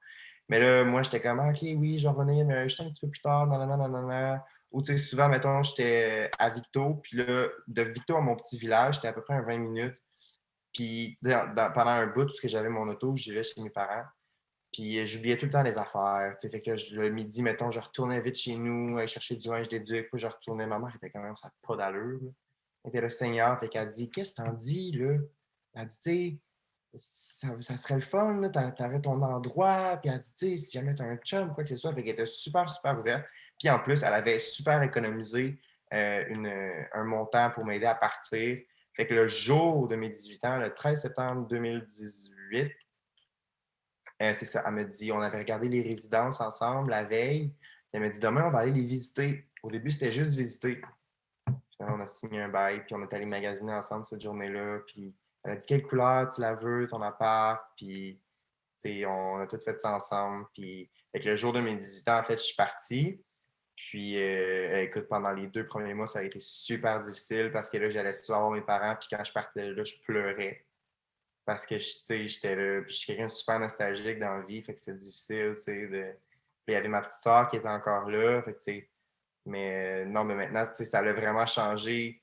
B: Mais là, moi, j'étais comme, OK, oui, je vais revenir, mais juste un petit peu plus tard, nanana, nanana. Ou, tu sais, souvent, mettons, j'étais à Victo, puis là, de Victo à mon petit village, c'était à peu près un 20 minutes. Puis, pendant un bout, tout ce que j'avais mon auto, j'irais chez mes parents. Puis j'oubliais tout le temps les affaires. Fait que le midi, mettons, je retournais vite chez nous, aller chercher du linge d'éduc, puis je retournais. Ma mère était quand même, ça n'a pas d'allure. Là. Elle était le Seigneur, fait qu'elle dit, qu'est-ce que t'en dis, là? Elle dit, tu sais, ça serait le fun, là, t'aurais ton endroit, puis elle dit, tu sais, si jamais t'as un chum, quoi que ce soit. Fait qu'elle était super, super ouverte. Puis en plus, elle avait super économisé un montant pour m'aider à partir. Fait que le jour de mes 18 ans, le 13 septembre 2018, c'est ça, elle m'a dit, on avait regardé les résidences ensemble la veille. Elle m'a dit, demain, on va aller les visiter. Au début, c'était juste visiter. Finalement, on a signé un bail, puis on est allé magasiner ensemble cette journée-là. Puis elle a dit, quelle couleur tu la veux, ton appart? Puis, on a tout fait ça ensemble. Puis, avec le jour de mes 18 ans, en fait, je suis parti. Puis, écoute, pendant les 2 premiers mois, ça a été super difficile parce que là, j'allais souvent voir mes parents. Puis, quand je partais là, je pleurais. Parce que, tu sais, j'étais là, puis je suis quelqu'un de super nostalgique dans la vie, fait que c'était difficile, tu sais, de... Puis il y avait ma petite sœur qui était encore là, fait que, tu sais, mais non, mais maintenant, tu sais, ça a vraiment changé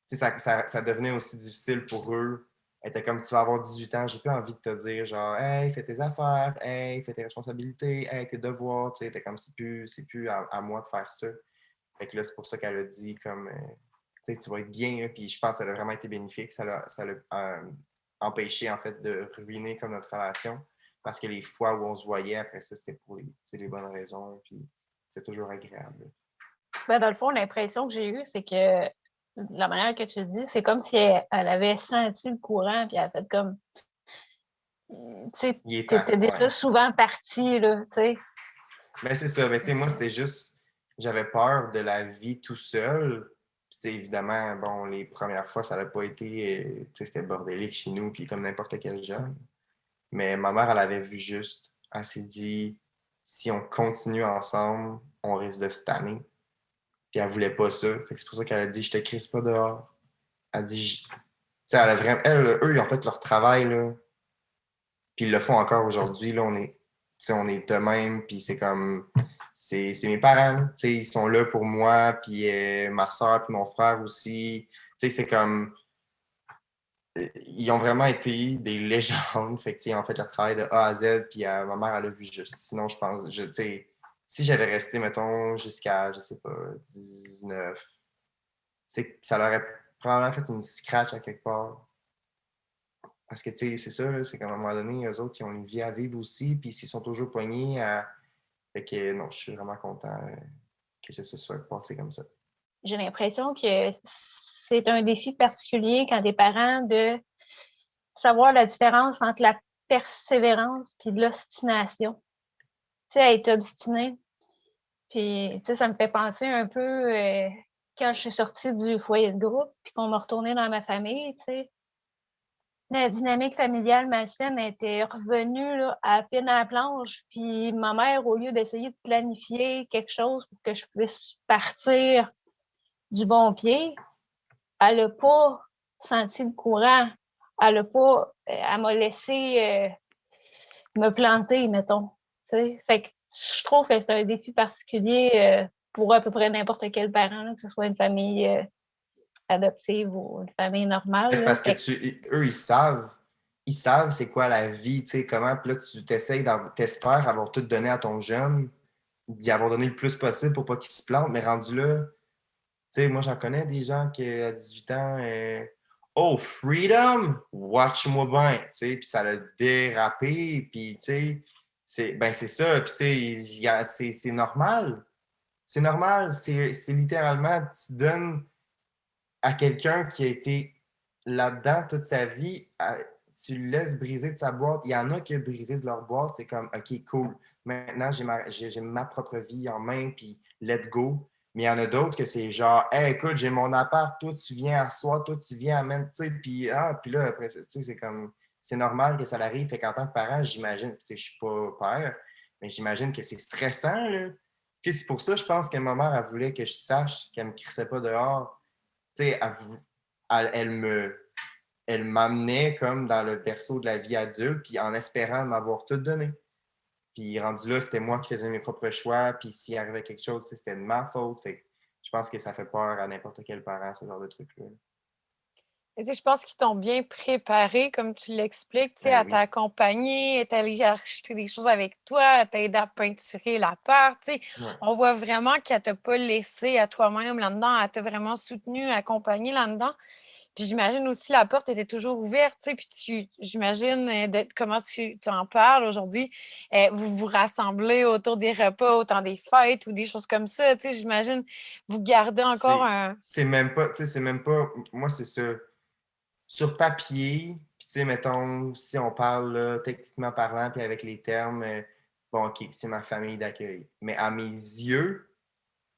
B: ça devenait aussi difficile pour eux. Elle était comme, tu vas avoir 18 ans, j'ai plus envie de te dire, genre, hey, fais tes affaires, hey, fais tes responsabilités, hey, tes devoirs, tu sais, t'es comme, c'est plus à moi de faire ça. Fait que là, c'est pour ça qu'elle a dit, comme, tu sais, tu vas être bien, là. Puis je pense que ça a vraiment été bénéfique. Ça l'a empêché, en fait, de ruiner comme notre relation. Parce que les fois où on se voyait, après ça, c'était pour les bonnes raisons. Puis c'est toujours agréable.
A: Ben, dans le fond, l'impression que j'ai eue, c'est que la manière que tu dis, c'est comme si elle avait senti le courant, puis elle a fait comme. Tu étais déjà souvent parti, là, tu sais.
B: Mais c'est ça. Mais tu sais, moi, c'était juste. J'avais peur de la vie tout seul. Puis évidemment, bon, les premières fois, ça n'a pas été. Tu sais, c'était bordélique chez nous, puis comme n'importe quel jeune. Mais ma mère, elle avait vu juste. Elle s'est dit, si on continue ensemble, on risque de se tanner. Puis elle voulait pas ça. Fait que c'est pour ça qu'elle a dit, je te crisse pas dehors. Elle dit, tu sais, elle a vraiment. Eux, ils ont fait leur travail, là. Puis ils le font encore aujourd'hui. Là, on est de même, puis c'est comme. C'est mes parents, tu sais, ils sont là pour moi, puis ma soeur, puis mon frère aussi. Tu sais, c'est comme. Ils ont vraiment été des légendes. Fait que, ils ont fait leur travail de A à Z, puis ma mère, elle a vu juste. Sinon, je pense, tu sais, si j'avais resté, mettons, jusqu'à, je sais pas, 19, ça leur aurait probablement fait une scratch à quelque part. Parce que, tu sais, c'est ça, là, c'est qu'à un moment donné, eux autres, ils ont une vie à vivre aussi, puis s'ils sont toujours poignés à. Fait que, non, je suis vraiment content que ça se soit passé comme ça.
A: J'ai l'impression que c'est un défi particulier quand t'es parent de savoir la différence entre la persévérance puis l'obstination. Tu sais, à être obstiné. Puis, tu sais, ça me fait penser un peu quand je suis sortie du foyer de groupe puis qu'on m'a retournée dans ma famille, tu sais. La dynamique familiale malsaine était revenue là, à peine à la planche. Puis ma mère, au lieu d'essayer de planifier quelque chose pour que je puisse partir du bon pied, elle n'a pas senti le courant. Elle m'a laissé me planter, mettons. T'sais. Fait que je trouve que c'est un défi particulier pour à peu près n'importe quel parent, là, que ce soit une famille adoptive ou une famille normale.
B: C'est
A: Là.
B: parce que eux, ils savent c'est quoi la vie, tu sais, comment, puis là, tu t'espères avoir tout donné à ton jeune, d'y avoir donné le plus possible pour pas qu'il se plante, mais rendu là, tu sais, moi, j'en connais des gens qui, à 18 ans, oh, freedom, watch-moi bien, tu sais, puis ça a dérapé, puis, tu sais, c'est ça, puis, tu sais, c'est normal. C'est normal, c'est littéralement, tu donnes à quelqu'un qui a été là-dedans toute sa vie, tu le laisses briser de sa boîte. Il y en a qui ont brisé de leur boîte, c'est comme, OK, cool. Maintenant, j'ai ma propre vie en main, puis let's go. Mais il y en a d'autres que c'est genre, hey, écoute, j'ai mon appart, toi, tu viens à soir, toi, tu viens à même, tu sais, puis là, après, tu sais, c'est comme, c'est normal que ça l'arrive. Fait qu'en tant que parent, j'imagine, tu sais, je suis pas père, mais j'imagine que c'est stressant, là. Tu sais, c'est pour ça, je pense que ma mère, elle voulait que je sache qu'elle me crissait pas dehors. Tu sais, elle m'amenait comme dans le berceau de la vie adulte, puis en espérant m'avoir tout donné. Puis rendu là, c'était moi qui faisais mes propres choix, puis s'il arrivait quelque chose, c'était de ma faute. Fait que je pense que ça fait peur à n'importe quel parent, ce genre de truc-là.
C: Je pense qu'ils t'ont bien préparé, comme tu l'expliques,
B: Ben
C: à
B: oui.
C: t'accompagner, est allé acheter des choses avec toi, à t'aider à peinturer l'appart.
B: Ouais.
C: On voit vraiment qu'elle ne t'a pas laissé à toi-même là-dedans, elle t'a vraiment soutenu, accompagné là-dedans. Puis j'imagine aussi la porte était toujours ouverte, puis j'imagine comment tu en parles aujourd'hui, vous vous rassemblez autour des repas, autant des fêtes ou des choses comme ça, j'imagine vous gardez encore un...
B: C'est même pas, tu sais, c'est même pas, moi c'est ça, sur papier, puis tu sais, mettons, si on parle là, techniquement parlant, puis avec les termes, bon, OK, c'est ma famille d'accueil. Mais à mes yeux,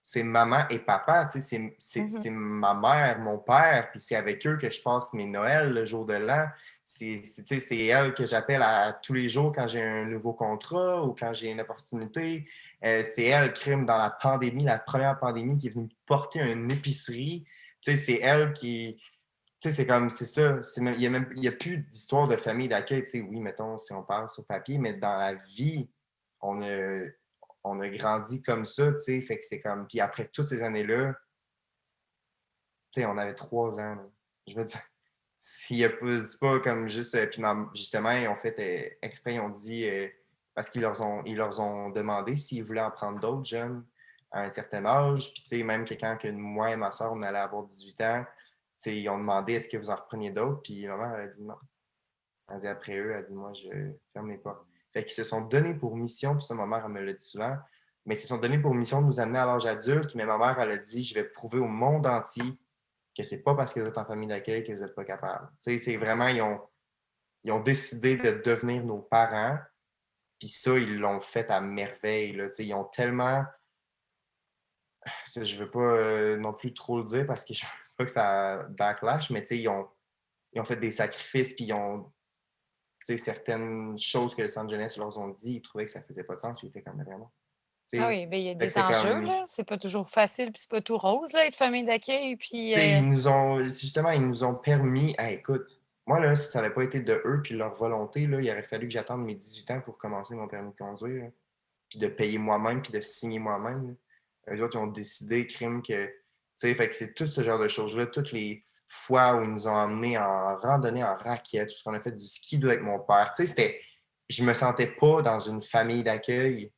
B: c'est maman et papa, tu sais, c'est ma mère, mon père, puis c'est avec eux que je passe mes Noëls, le jour de l'an. Tu sais, c'est elle que j'appelle à tous les jours quand j'ai un nouveau contrat ou quand j'ai une opportunité. C'est elle, crime, dans la pandémie, la première pandémie, qui est venue me porter une épicerie. Tu sais, c'est elle qui... Tu sais, c'est comme, c'est ça. Il y a plus d'histoire de famille d'accueil. Tu sais, oui, mettons, si on parle sur papier, mais dans la vie, on a, on a grandi comme ça, tu sais. Fait que c'est comme. Puis après toutes ces années-là, sais, on avait 3 ans. Là. Je veux dire, c'est pas comme juste. Puis justement, ils ont fait exprès, ils ont dit, parce ils leur ont demandé s'ils voulaient en prendre d'autres jeunes à un certain âge. Puis, tu sais, même que quand que moi et ma soeur, on allait avoir 18 ans, tu sais, ils ont demandé est-ce que vous en repreniez d'autres. Puis, ma mère, elle a dit non. Elle a dit après eux, elle a dit moi, je ferme les portes. Fait qu'ils se sont donnés pour mission, puis ça, ma mère, elle me l'a dit souvent, mais ils se sont donnés pour mission de nous amener à l'âge adulte. Mais ma mère, elle a dit je vais prouver au monde entier que c'est pas parce que vous êtes en famille d'accueil que vous n'êtes pas capable. Tu sais, c'est vraiment, ils ont décidé de devenir nos parents, puis ça, ils l'ont fait à merveille. Là. Tu sais, ils ont tellement. Je veux pas non plus trop le dire parce que je veux pas que ça backlash, mais tu sais, ils ont fait des sacrifices, puis ils ont certaines choses que le centre jeunesse leur ont dit, ils trouvaient que ça faisait pas de sens, puis ils étaient comme vraiment.
C: Ah
B: Fait
C: oui, bien, il y a
B: que
C: des
B: c'est
C: enjeux,
B: comme.
C: là. C'est pas toujours facile, puis c'est pas tout rose, là, être famille d'accueil. Puis,
B: Ils nous ont. Justement, ils nous ont permis. Hey, écoute, moi, là, si ça n'avait pas été de eux puis leur volonté, là, il aurait fallu que j'attende mes 18 ans pour commencer mon permis de conduire, là, puis de payer moi-même, puis de signer moi-même. Eux autres, ils ont décidé, crime, que. Fait que c'est tout ce genre de choses-là, toutes les fois où ils nous ont emmenés en randonnée en raquette, où on a fait du ski avec mon père. C'était. Je me sentais pas dans une famille d'accueil.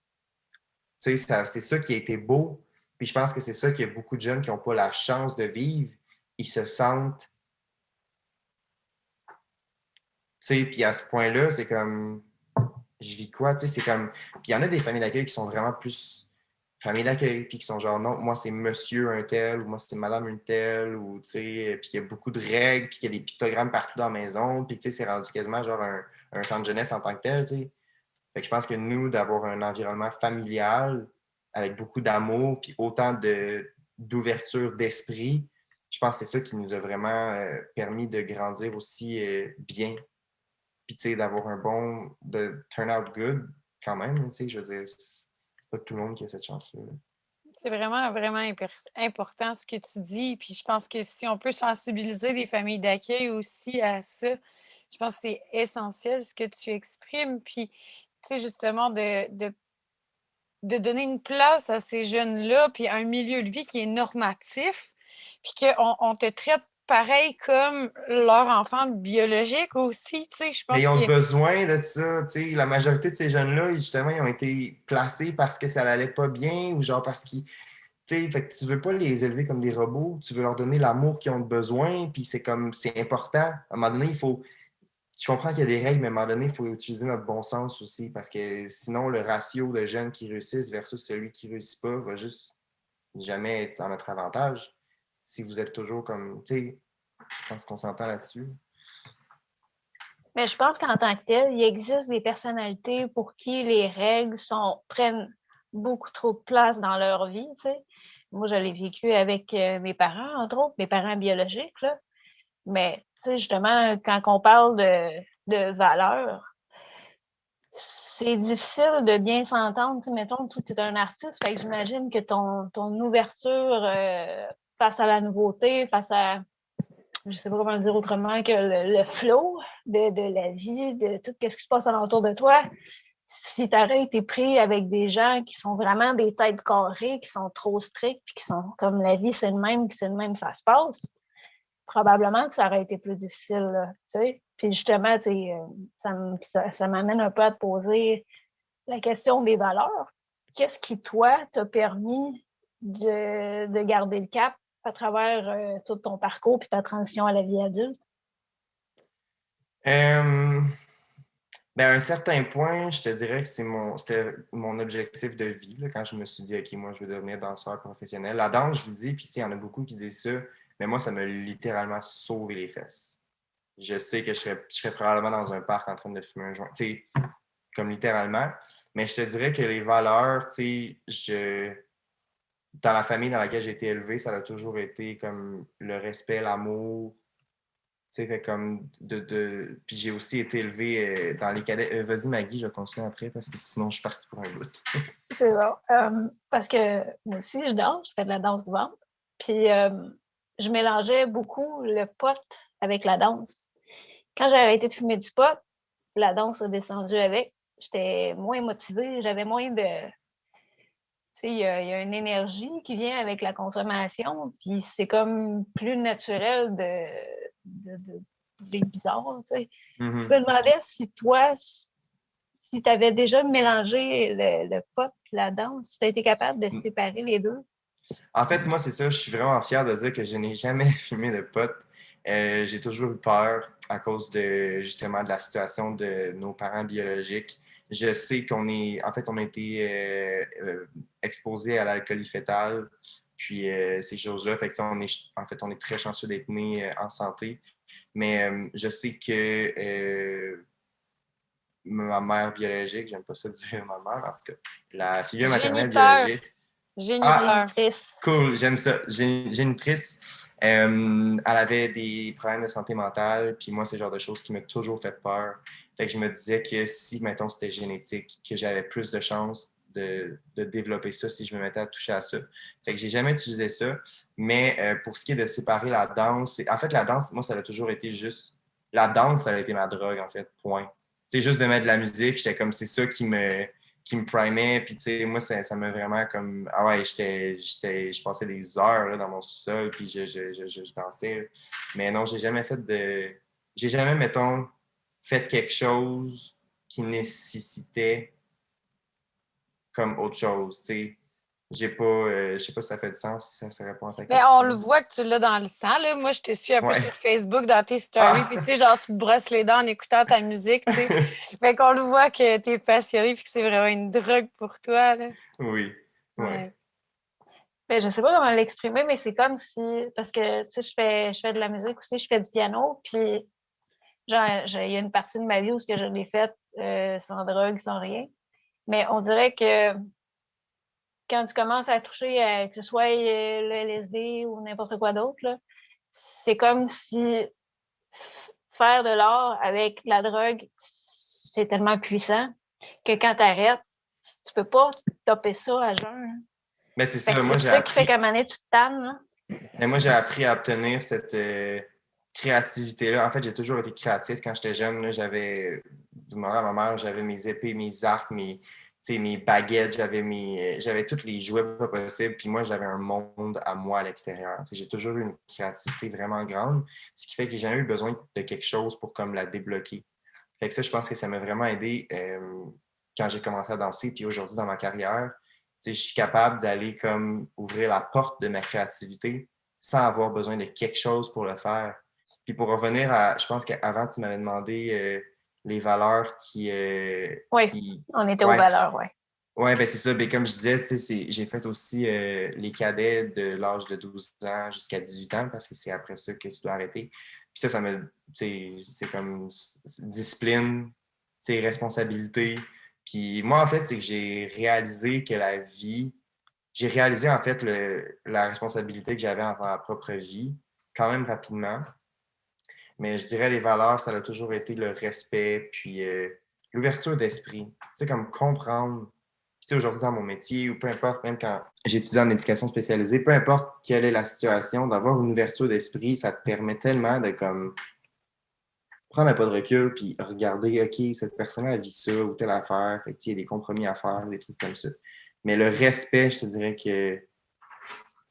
B: C'est ça qui a été beau. Puis je pense que c'est ça qu'il y a beaucoup de jeunes qui n'ont pas la chance de vivre. Ils se sentent. Puis à ce point-là, c'est comme. Je vis quoi? C'est comme. Puis il y en a des familles d'accueil qui sont vraiment plus familles d'accueil, puis qui sont genre non, moi c'est monsieur un tel, ou moi c'est madame une telle, ou tu sais, puis il y a beaucoup de règles, puis il y a des pictogrammes partout dans la maison, puis tu sais, c'est rendu quasiment genre un centre jeunesse en tant que tel, tu sais. Fait que je pense que nous, d'avoir un environnement familial avec beaucoup d'amour puis autant d'ouverture d'esprit, je pense que c'est ça qui nous a vraiment permis de grandir aussi bien. Puis, tu sais, d'avoir de turn out good quand même, tu sais, je veux dire, c'est pas tout le monde qui a cette chance-là.
C: c'est vraiment, vraiment important ce que tu dis. Puis je pense que si on peut sensibiliser des familles d'accueil aussi à ça, je pense que c'est essentiel ce que tu exprimes. Puis, tu sais, justement, de donner une place à ces jeunes-là, puis un milieu de vie qui est normatif, puis qu'on te traite pareil comme leur enfant biologique aussi, tu sais, je
B: Mais ils
C: pense
B: ont
C: que...
B: besoin de ça, tu sais, la majorité de ces jeunes-là, justement, ils ont été placés parce que ça n'allait pas bien ou genre parce qu'ils fait que tu veux pas les élever comme des robots, tu veux leur donner l'amour qu'ils ont besoin, puis c'est important. À un moment donné, il faut. Je comprends qu'il y a des règles, mais à un moment donné, il faut utiliser notre bon sens aussi, parce que sinon, le ratio de jeunes qui réussissent versus celui qui ne réussit pas va juste jamais être dans notre avantage. Si vous êtes toujours comme, tu sais, je pense qu'on s'entend là-dessus.
A: Mais je pense qu'en tant que tel, il existe des personnalités pour qui les règles prennent beaucoup trop de place dans leur vie. Tu sais. Moi, je l'ai vécu avec mes parents, entre autres, mes parents biologiques. Là. Mais tu sais, justement, quand on parle de valeurs, c'est difficile de bien s'entendre. Tu sais, mettons, toi, tu es un artiste, fait que j'imagine que ton ouverture face à la nouveauté, face à je ne sais pas comment le dire autrement que le flow de la vie, de tout ce qui se passe alentour de toi. Si tu aurais été pris avec des gens qui sont vraiment des têtes carrées, qui sont trop stricts, puis qui sont comme la vie, c'est le même, puis c'est le même, ça se passe, probablement que ça aurait été plus difficile. Là, tu sais. Puis justement, tu sais, ça m'amène un peu à te poser la question des valeurs. Qu'est-ce qui, toi, t'a permis de garder le cap à travers tout ton parcours et ta transition à la vie adulte?
B: Ben, à un certain point, je te dirais que c'était mon objectif de vie là, quand je me suis dit, OK, moi, je veux devenir danseur professionnel. La danse, je vous dis, puis il y en a beaucoup qui disent ça, mais moi, ça m'a littéralement sauvé les fesses. Je sais que je serais probablement dans un parc en train de fumer un joint, tu sais, comme littéralement. Mais je te dirais que les valeurs, tu sais, dans la famille dans laquelle j'ai été élevé, ça a toujours été comme le respect, l'amour, tu sais, fait comme Puis j'ai aussi été élevé dans les cadets. Vas-y, Maggie, je vais continuer après parce que sinon je suis parti pour un bout.
A: C'est bon. Parce que moi aussi, je danse, je fais de la danse du ventre. Puis je mélangeais beaucoup le pot avec la danse. Quand j'ai arrêté de fumer du pot, la danse a descendu avec. J'étais moins motivée, j'avais moins il y a une énergie qui vient avec la consommation, puis c'est comme plus naturel de les bizarres, tu sais. Je
B: Mhm.
A: me demandais si toi, si tu avais déjà mélangé le pot et la danse, si tu as été capable de séparer les deux.
B: En fait, moi, c'est ça, je suis vraiment fier de dire que je n'ai jamais fumé de pot. J'ai toujours eu peur à cause de justement de la situation de nos parents biologiques. Je sais on a été exposés à l'alcoolie fétale, puis ces choses-là. Fait que, on est très chanceux d'être nés en santé. Mais je sais que ma mère biologique, j'aime pas ça dire ma mère, parce que la figure maternelle
C: Géniteur.
B: biologique. Ah,
C: Géniteur.
B: cool, j'aime ça. Génitrice, elle avait des problèmes de santé mentale, puis moi, c'est le genre de choses qui m'a toujours fait peur. Fait que je me disais que si, mettons, c'était génétique, que j'avais plus de chances de développer ça si je me mettais à toucher à ça. Fait que j'ai jamais utilisé ça. Mais pour ce qui est de séparer la danse, en fait, la danse, moi, ça a toujours été juste. La danse, ça a été ma drogue, en fait, point. C'est juste de mettre de la musique, j'étais comme, c'est ça qui me primait. Puis, tu sais, moi, ça m'a vraiment comme. Ah ouais, je passais des heures là, dans mon sous-sol, puis je dansais. Là. Mais non, j'ai jamais fait de. J'ai jamais, mettons, fait quelque chose qui nécessitait comme autre chose, tu sais. Je sais pas si ça fait du sens, si ça répond à ta
C: Mais on
B: question.
C: le voit que tu l'as dans le sang, là. Moi, je te suis un peu
B: Ouais.
C: sur Facebook dans tes stories.
B: Ah!
C: Puis, tu sais, genre, tu te brosses les dents en écoutant ta musique, tu sais. Fait qu'on le voit que tu es passionné puis que c'est vraiment une drogue pour toi, là.
B: Oui, ouais.
C: Ouais.
A: Ben, je sais pas comment l'exprimer, mais c'est comme si, parce que, tu sais, je fais de la musique aussi, je fais du piano, puis genre, il y a une partie de ma vie où ce que je l'ai faite sans drogue, sans rien. Mais on dirait que quand tu commences à toucher, que ce soit le LSD ou n'importe quoi d'autre, là, c'est comme si faire de l'art avec la drogue, c'est tellement puissant que quand tu arrêtes, tu peux pas topper ça à jeun.
B: Mais c'est
A: Fait
B: ça,
A: que
B: moi
A: c'est
B: j'ai
A: ça qui fait
B: appris.
A: qu'à un moment donné, tu te tannes. Là.
B: Mais moi, j'ai appris à obtenir cette créativité-là. En fait, j'ai toujours été créatif. Quand j'étais jeune, là, j'avais, demandé à ma mère, j'avais mes épées, mes arcs, mes baguettes, j'avais tous les jouets pas possibles. Puis moi, j'avais un monde à moi à l'extérieur. Tu sais, j'ai toujours eu une créativité vraiment grande, ce qui fait que j'ai jamais eu besoin de quelque chose pour comme la débloquer. Fait que ça, je pense que ça m'a vraiment aidé quand j'ai commencé à danser. Puis aujourd'hui, dans ma carrière, tu sais, je suis capable d'aller comme ouvrir la porte de ma créativité sans avoir besoin de quelque chose pour le faire. Puis pour revenir à, je pense qu'avant, tu m'avais demandé les valeurs
A: Oui, on était aux
B: ouais,
A: valeurs, oui.
B: ouais, ben c'est ça. Ben, comme je disais, tu sais, j'ai fait aussi les cadets de l'âge de 12 ans jusqu'à 18 ans parce que c'est après ça que tu dois arrêter. Puis ça me, tu sais, c'est comme discipline, tu sais, responsabilité. Puis moi, en fait, c'est que j'ai réalisé en fait la responsabilité que j'avais envers ma propre vie quand même rapidement. Mais je dirais les valeurs, ça a toujours été le respect, puis l'ouverture d'esprit. Tu sais, comme comprendre. Puis tu sais, aujourd'hui dans mon métier, ou peu importe, même quand j'étudie en éducation spécialisée, peu importe quelle est la situation, d'avoir une ouverture d'esprit, ça te permet tellement de comme prendre un pas de recul, puis regarder, OK, cette personne-là vit ça ou telle affaire. Fait que, il y a des compromis à faire, des trucs comme ça. Mais le respect, je te dirais que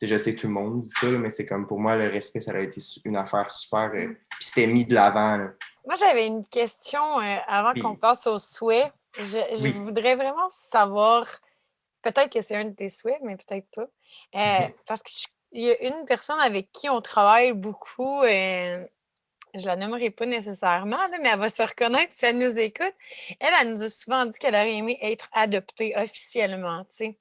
B: je sais que tout le monde dit ça, là, mais c'est comme pour moi, le respect, ça a été une affaire super. Puis c'était mis de l'avant. Là.
C: Moi, j'avais une question avant qu'on
B: Puis,
C: passe aux souhaits. Je
B: oui.
C: voudrais vraiment savoir, peut-être que c'est un de tes souhaits, mais peut-être pas. Parce qu'il y a une personne avec qui on travaille beaucoup, je la nommerai pas nécessairement, là, mais elle va se reconnaître si elle nous écoute. Elle nous a souvent dit qu'elle aurait aimé être adoptée officiellement, tu sais.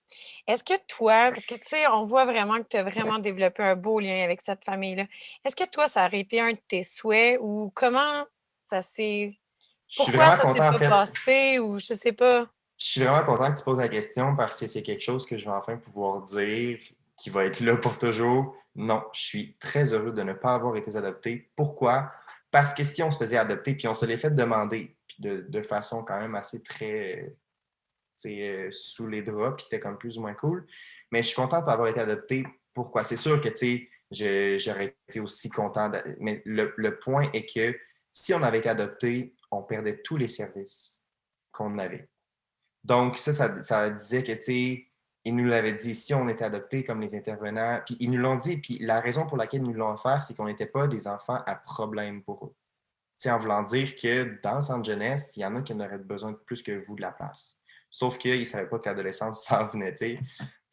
C: Est-ce que toi, parce que tu sais, on voit vraiment que tu as vraiment développé un beau lien avec cette famille-là. Est-ce que toi, ça aurait été un de tes souhaits ou comment ça s'est.
B: Je suis
C: Pourquoi
B: vraiment
C: ça s'est
B: content, en
C: pas
B: fait.
C: passé ou je sais pas?
B: Je suis vraiment content que tu poses la question parce que c'est quelque chose que je vais enfin pouvoir dire qui va être là pour toujours. Non, je suis très heureux de ne pas avoir été adopté. Pourquoi? Parce que si on se faisait adopter, puis on se l'est fait demander, puis de façon quand même assez très sous les draps, puis c'était comme plus ou moins cool. Mais je suis content de pas avoir été adopté. Pourquoi? C'est sûr que j'aurais été aussi content. Mais le point est que si on avait été adopté, on perdait tous les services qu'on avait. Donc, ça disait que, tu sais, ils nous l'avaient dit, si on était adoptés comme les intervenants, puis ils nous l'ont dit, puis la raison pour laquelle ils nous l'ont offert, c'est qu'on n'était pas des enfants à problème pour eux. T'sais, en voulant dire que dans le centre jeunesse, il y en a qui en auraient besoin de plus que vous de la place. Sauf qu'ils ne savaient pas que l'adolescence s'en venait, tu sais.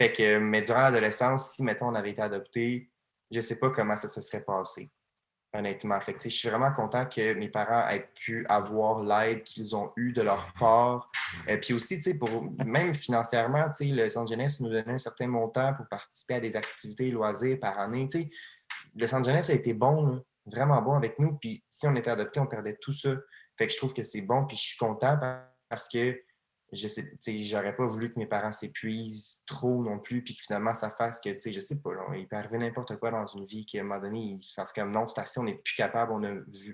B: Fait que, mais durant l'adolescence, si, mettons, on avait été adoptés, je ne sais pas comment ça se serait passé, honnêtement. Fait que, je suis vraiment content que mes parents aient pu avoir l'aide qu'ils ont eue de leur part. Puis aussi, même financièrement, le centre jeunesse nous donnait un certain montant pour participer à des activités et loisirs par année. Le centre jeunesse a été bon, là, vraiment bon avec nous. Puis si on était adopté, on perdait tout ça. Fait que je trouve que c'est bon. Puis je suis content parce que je sais, j'aurais pas voulu que mes parents s'épuisent trop non plus. Puis que finalement, ça fasse que, je sais pas, là, il peut arriver n'importe quoi dans une vie qu'à un moment donné, ils se fassent comme non, c'est assez, on n'est plus capable,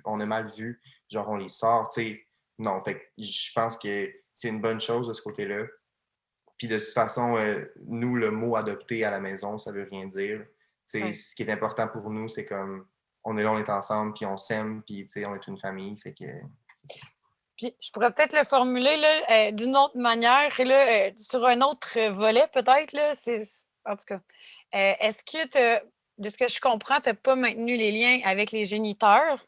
B: on a mal vu, genre on les sort. Non, fait que je pense que c'est une bonne chose de ce côté-là. Puis de toute façon, nous, le mot adopté à la maison, ça veut rien dire.
C: Ouais.
B: Ce qui est important pour nous, c'est comme on est là, on est ensemble, puis on s'aime, puis on est une famille. Fait que,
C: Puis je pourrais peut-être le formuler là, d'une autre manière, et là, sur un autre volet, peut-être. Là, en tout cas, est-ce que de ce que je comprends, tu n'as pas maintenu les liens avec les géniteurs?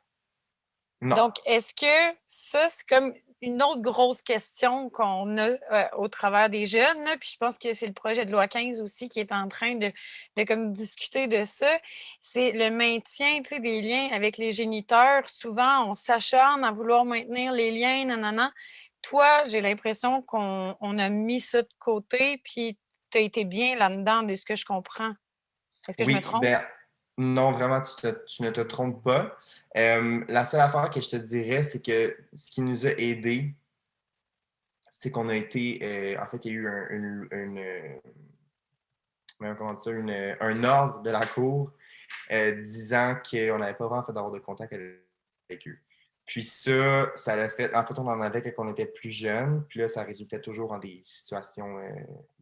B: non.
C: Donc, est-ce que ça, c'est comme une autre grosse question qu'on a au travers des jeunes, là, puis je pense que c'est le projet de loi 15 aussi qui est en train de comme discuter de ça, c'est le maintien, des liens avec les géniteurs. Souvent, on s'acharne à vouloir maintenir les liens, nanana. Toi, j'ai l'impression qu'on a mis ça de côté, puis tu as été bien là-dedans, de ce que je comprends. Est-ce que je me
B: Oui,
C: trompe?
B: ben non, vraiment, tu ne te trompes pas. La seule affaire que je te dirais, c'est que ce qui nous a aidés, c'est qu'on a été. En fait, il y a eu un ordre de la Cour disant qu'on n'avait pas vraiment fait d'avoir de contact avec eux. Puis ça l'a fait. En fait, on en avait quand on était plus jeune, puis là, ça résultait toujours en des situations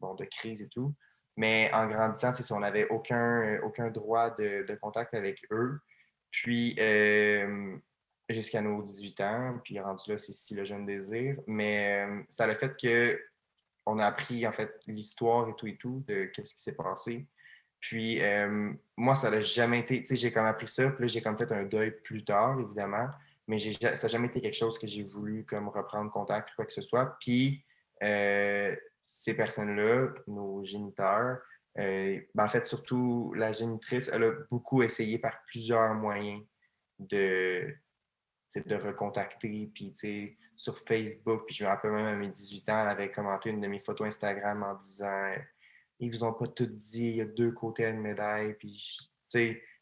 B: de crise et tout. Mais en grandissant, c'est ça, on n'avait aucun droit de contact avec eux. Puis jusqu'à nos 18 ans, puis rendu là, c'est si le jeune désir. Mais ça a fait que on a appris en fait l'histoire et tout de qu'est-ce qui s'est passé. Puis moi, ça n'a jamais été, j'ai comme appris ça, puis là, j'ai comme fait un deuil plus tard, évidemment, mais ça n'a jamais été quelque chose que j'ai voulu comme reprendre contact ou quoi que ce soit. Puis ces personnes-là, nos géniteurs, en fait, surtout la génitrice, elle a beaucoup essayé par plusieurs moyens de recontacter, puis sur Facebook, puis je me rappelle même à mes 18 ans, elle avait commenté une de mes photos Instagram en disant ils vous ont pas tout dit, il y a deux côtés à une médaille, puis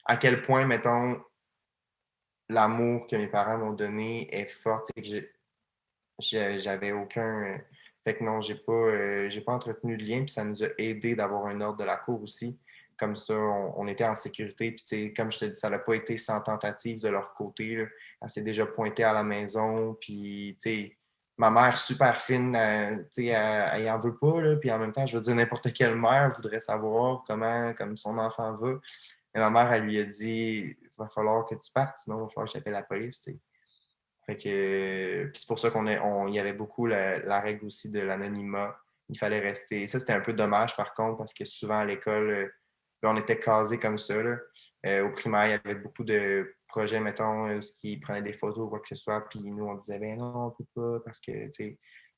B: à quel point, mettons, l'amour que mes parents m'ont donné est fort, que j'avais aucun... Fait que non, j'ai pas entretenu de lien, puis ça nous a aidé d'avoir un ordre de la cour aussi. Comme ça, on était en sécurité. Puis, comme je te dis, ça n'a pas été sans tentative de leur côté, là. Elle s'est déjà pointée à la maison. Puis, ma mère, super fine, elle en veut pas. Là, puis en même temps, je veux dire, n'importe quelle mère voudrait savoir comme son enfant va. Mais ma mère, elle lui a dit, il va falloir que tu partes, sinon il va falloir que j'appelle la police. T'sais. Fait que, puis c'est pour ça il y avait beaucoup la règle aussi de l'anonymat. Il fallait rester. Ça, c'était un peu dommage, par contre, parce que souvent à l'école, on était casés comme ça. Là. Au primaire, il y avait beaucoup de projets, mettons, qui prenaient des photos ou quoi que ce soit. Puis nous, on disait, ben non, on peut pas, parce que, tu sais.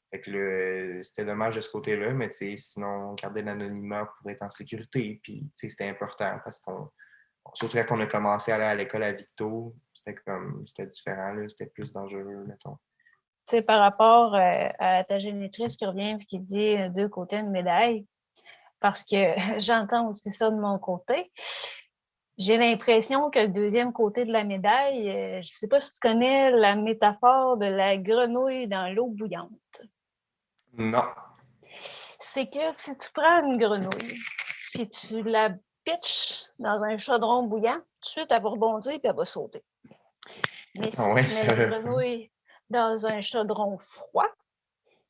B: Fait que c'était dommage de ce côté-là, mais sinon, garder l'anonymat pour être en sécurité. Puis, c'était important parce qu'on. Surtout quand on a commencé à aller à l'école à Victo, c'était différent, là, c'était plus dangereux, mettons.
A: Tu sais, par rapport à ta génitrice qui revient et qui dit deux côtés d'une médaille, parce que j'entends aussi ça de mon côté. J'ai l'impression que le deuxième côté de la médaille, je ne sais pas si tu connais la métaphore de la grenouille dans l'eau bouillante.
B: Non.
A: C'est que si tu prends une grenouille puis tu la pitches dans un chaudron bouillant, tout de suite, elle va rebondir et elle va sauter. Mais si tu mets la grenouille dans un chaudron froid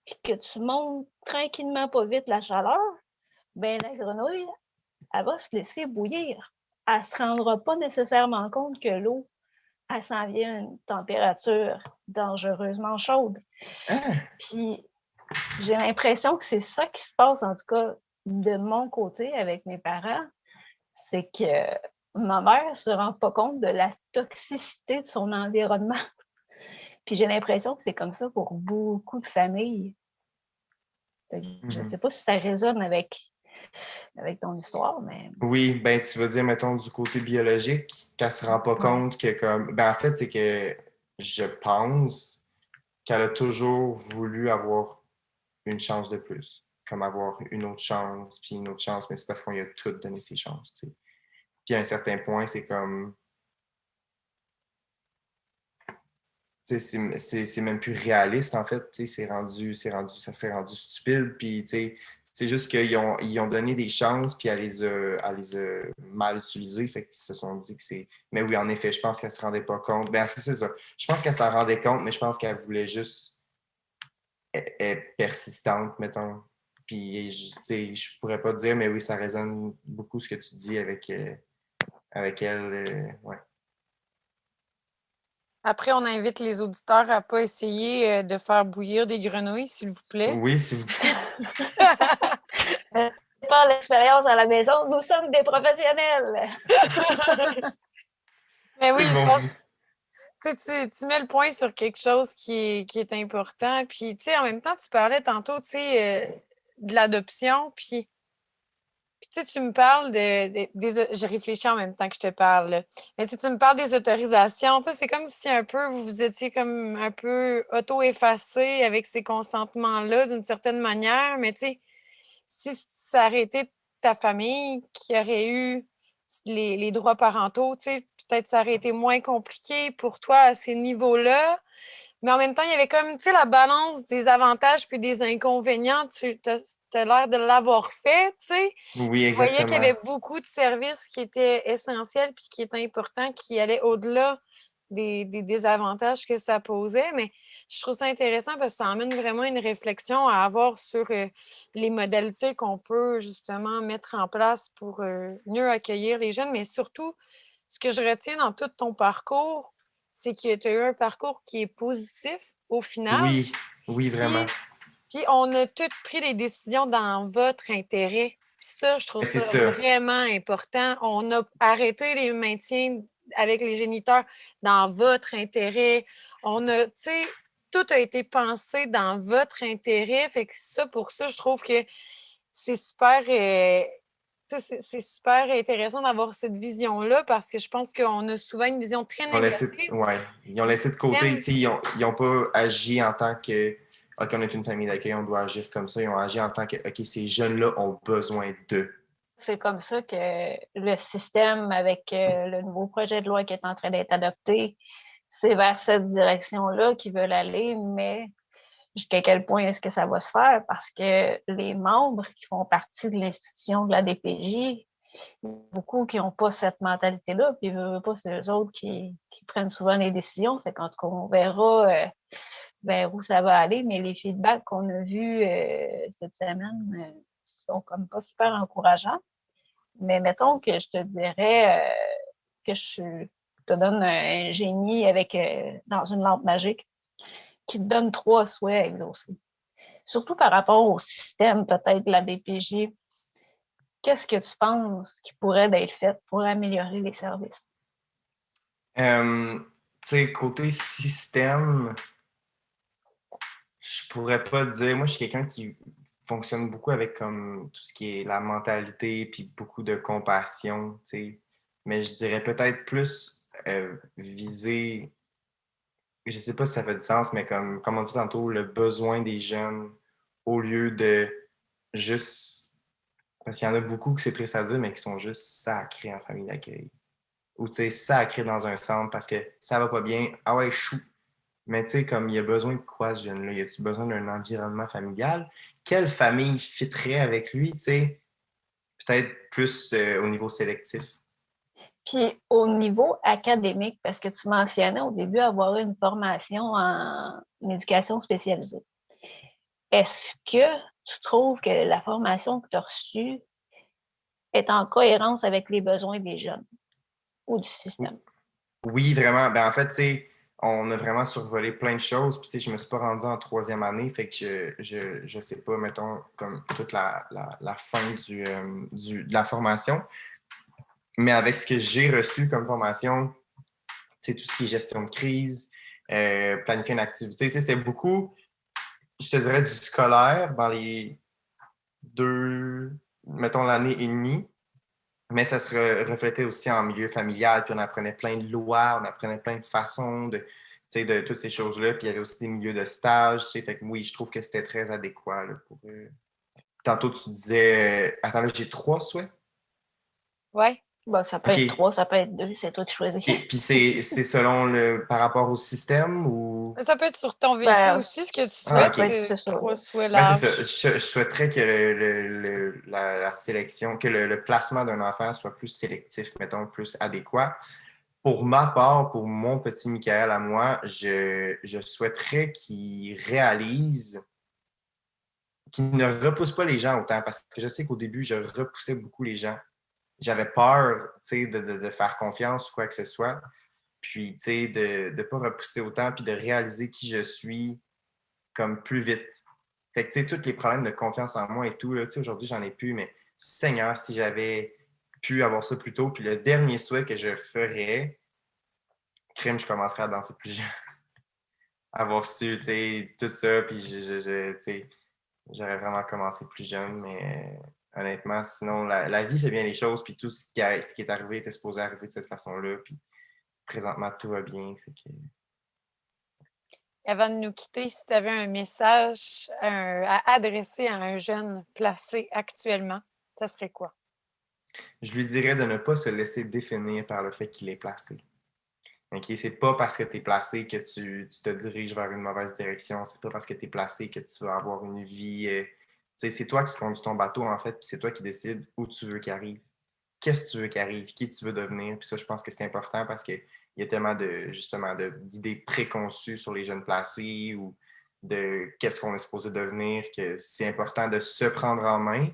A: puis que tu montes tranquillement pas vite la chaleur, ben la grenouille, elle va se laisser bouillir. Elle ne se rendra pas nécessairement compte que l'eau, elle s'en vient à une température dangereusement chaude.
B: Ah.
A: Puis j'ai l'impression que c'est ça qui se passe, en tout cas, de mon côté, avec mes parents, c'est que ma mère ne se rend pas compte de la toxicité de son environnement. Puis j'ai l'impression que c'est comme ça pour beaucoup de familles. Je ne sais pas si ça résonne avec ton histoire, mais...
B: Oui, ben tu vas dire, mettons, du côté biologique, qu'elle se rend pas compte que comme. Ben en fait, c'est que je pense qu'elle a toujours voulu avoir une chance de plus. Comme avoir une autre chance, puis une autre chance, mais c'est parce qu'on lui a tout donné ses chances, tu sais. Puis à un certain point, c'est comme. Tu sais, c'est même plus réaliste, en fait. Tu sais, ça serait rendu stupide. Puis, tu sais, c'est juste ils ont donné des chances, puis elle les a mal utilisées. Fait qu'ils se sont dit que c'est. Mais oui, en effet, je pense qu'elle se rendait pas compte. Ben, c'est ça. Je pense qu'elle s'en rendait compte, mais je pense qu'elle voulait juste être persistante, mettons. Puis, tu sais, je pourrais pas te dire, mais oui, ça résonne beaucoup ce que tu dis avec elle. Ouais.
C: Après, on invite les auditeurs à ne pas essayer de faire bouillir des grenouilles, s'il vous plaît.
B: Oui, s'il vous plaît.
A: Par l'expérience à la maison, nous sommes des professionnels.
C: Mais oui,
B: Ils
C: je
B: vont
C: pense
B: vous-
C: que tu mets le point sur quelque chose qui est important. Puis, tu sais, en même temps, tu parlais tantôt, tu sais, de l'adoption. Puis, tu sais, tu me parles je réfléchis en même temps que je te parle, là. Mais tu sais, tu me parles des autorisations. Tu sais, c'est comme si un peu vous étiez comme un peu auto-effacé avec ces consentements-là d'une certaine manière. Mais tu sais, si ça aurait été ta famille qui aurait eu les droits parentaux, tu sais, peut-être ça aurait été moins compliqué pour toi à ces niveaux-là. Mais en même temps, il y avait comme, tu sais, la balance des avantages puis des inconvénients. Tu as l'air de l'avoir fait, tu sais.
B: Oui,
C: Je voyais qu'il y
B: exactement.
C: avait beaucoup de services qui étaient essentiels puis qui étaient importants, qui allaient au-delà des désavantages que ça posait. Mais je trouve ça intéressant parce que ça amène vraiment une réflexion à avoir sur les modalités qu'on peut justement mettre en place pour mieux accueillir les jeunes. Mais surtout, ce que je retiens dans tout ton parcours, c'est que tu as eu un parcours qui est positif au final.
B: Oui, oui, vraiment.
C: Puis on a toutes pris les décisions dans votre intérêt. Puis ça, je trouve
B: C'est
C: ça
B: ça.
C: vraiment important. On a arrêté les maintiens avec les géniteurs dans votre intérêt. On a, tu sais, tout a été pensé dans votre intérêt. Fait que ça, pour ça, je trouve que c'est super, c'est super intéressant d'avoir cette vision-là parce que je pense qu'on a souvent une vision très négative
B: Ils ont
C: du
B: laissé de côté,
C: système.
B: tu sais, ils ont pas agi en tant que, OK, on est une famille d'accueil, on doit agir comme ça. Ils ont agi en tant que, OK, ces jeunes-là ont besoin d'eux.
A: C'est comme ça que le système, avec le nouveau projet de loi qui est en train d'être adopté, c'est vers cette direction-là qu'ils veulent aller, mais jusqu'à quel point est-ce que ça va se faire? Parce que les membres qui font partie de l'institution de la DPJ, beaucoup qui n'ont pas cette mentalité-là, puis pas, c'est eux autres qui prennent souvent les décisions. Fait qu'en tout cas, on verra vers où ça va aller, mais les feedbacks qu'on a vus cette semaine sont comme pas super encourageants. Mais mettons que je te dirais que je te donne un génie avec dans une lampe magique qui te donne 3 souhaits à exaucer. Surtout par rapport au système peut-être de la DPJ. Qu'est-ce que tu penses qui pourrait être fait pour améliorer les services?
B: Tu sais, côté système, je pourrais pas te dire. Moi, je suis quelqu'un qui fonctionne beaucoup avec comme tout ce qui est la mentalité puis beaucoup de compassion, tu sais. Mais je dirais peut-être plus viser, je sais pas si ça fait du sens, mais comme on dit tantôt, le besoin des jeunes au lieu de juste. Parce qu'il y en a beaucoup que c'est triste à dire, mais qui sont juste sacrés en famille d'accueil. Ou tu sais, sacrés dans un centre parce que ça va pas bien. Ah ouais, chou. Mais tu sais, comme il y a besoin de quoi ce jeune-là? Y a-tu besoin d'un environnement familial? Quelle famille fitterait avec lui, tu sais? Peut-être plus au niveau sélectif.
A: Puis au niveau académique, parce que tu mentionnais au début avoir une formation en éducation spécialisée. Est-ce que tu trouves que la formation que tu as reçue est en cohérence avec les besoins des jeunes ou du système?
B: Oui, vraiment. Ben, en fait, tu sais, on a vraiment survolé plein de choses. Puis, tu sais, je me suis pas rendu en 3e année, fait que je sais pas, mettons, comme toute la fin de la formation. Mais avec ce que j'ai reçu comme formation, tu sais, tout ce qui est gestion de crise, planifier une activité, tu sais, c'était beaucoup, je te dirais, du scolaire dans les mettons, l'année et demie. Mais ça se reflétait aussi en milieu familial, puis on apprenait plein de lois, on apprenait plein de façons de toutes ces choses-là. Puis il y avait aussi des milieux de stage, tu sais. Fait que oui, je trouve que c'était très adéquat là, pour. Tantôt, tu disais. Attends, là, j'ai 3 souhaits.
C: Ouais.
A: Bon, ça peut être 3, ça peut être 2, c'est toi qui choisis.
B: OK. Puis c'est selon par rapport au système ou.
C: Mais ça peut être sur ton vécu
A: Ben,
C: aussi, ce que tu
B: Ah,
C: souhaites.
B: OK.
A: c'est
C: C'est
A: ça.
C: 3 souhaits
B: Ben,
C: larges.
B: c'est ça. Je souhaiterais que la sélection, que le placement d'un enfant soit plus sélectif, mettons, plus adéquat. Pour ma part, pour mon petit Michael à moi, je souhaiterais qu'il réalise, qu'il ne repousse pas les gens autant, parce que je sais qu'au début, je repoussais beaucoup les gens. J'avais peur, tu sais, de faire confiance ou quoi que ce soit. Puis, tu sais, de ne pas repousser autant, puis de réaliser qui je suis comme plus vite. Fait que, tu sais, tous les problèmes de confiance en moi et tout, là, tu sais, aujourd'hui, j'en ai plus, mais Seigneur, si j'avais pu avoir ça plus tôt, puis le dernier souhait que je ferais, crime, je commencerais à danser plus jeune. Avoir su, tu sais, tout ça, puis tu sais, j'aurais vraiment commencé plus jeune, mais honnêtement, sinon, la vie fait bien les choses, puis tout ce qui est arrivé était supposé arriver de cette façon-là, puis présentement, tout va bien, fait que.
C: Avant de nous quitter, si tu avais un message à adresser à un jeune placé actuellement, ça serait quoi?
B: Je lui dirais de ne pas se laisser définir par le fait qu'il est placé. Okay? C'est pas parce que tu es placé que tu te diriges vers une mauvaise direction. C'est pas parce que tu es placé que tu vas avoir une vie. C'est toi qui conduis ton bateau, en fait, puis c'est toi qui décides où tu veux qu'il arrive. Qu'est-ce que tu veux qu'il arrive, qui tu veux devenir. Puis ça, je pense que c'est important parce qu'il y a tellement d'idées préconçues sur les jeunes placés ou de qu'est-ce qu'on est supposé devenir, que c'est important de se prendre en main.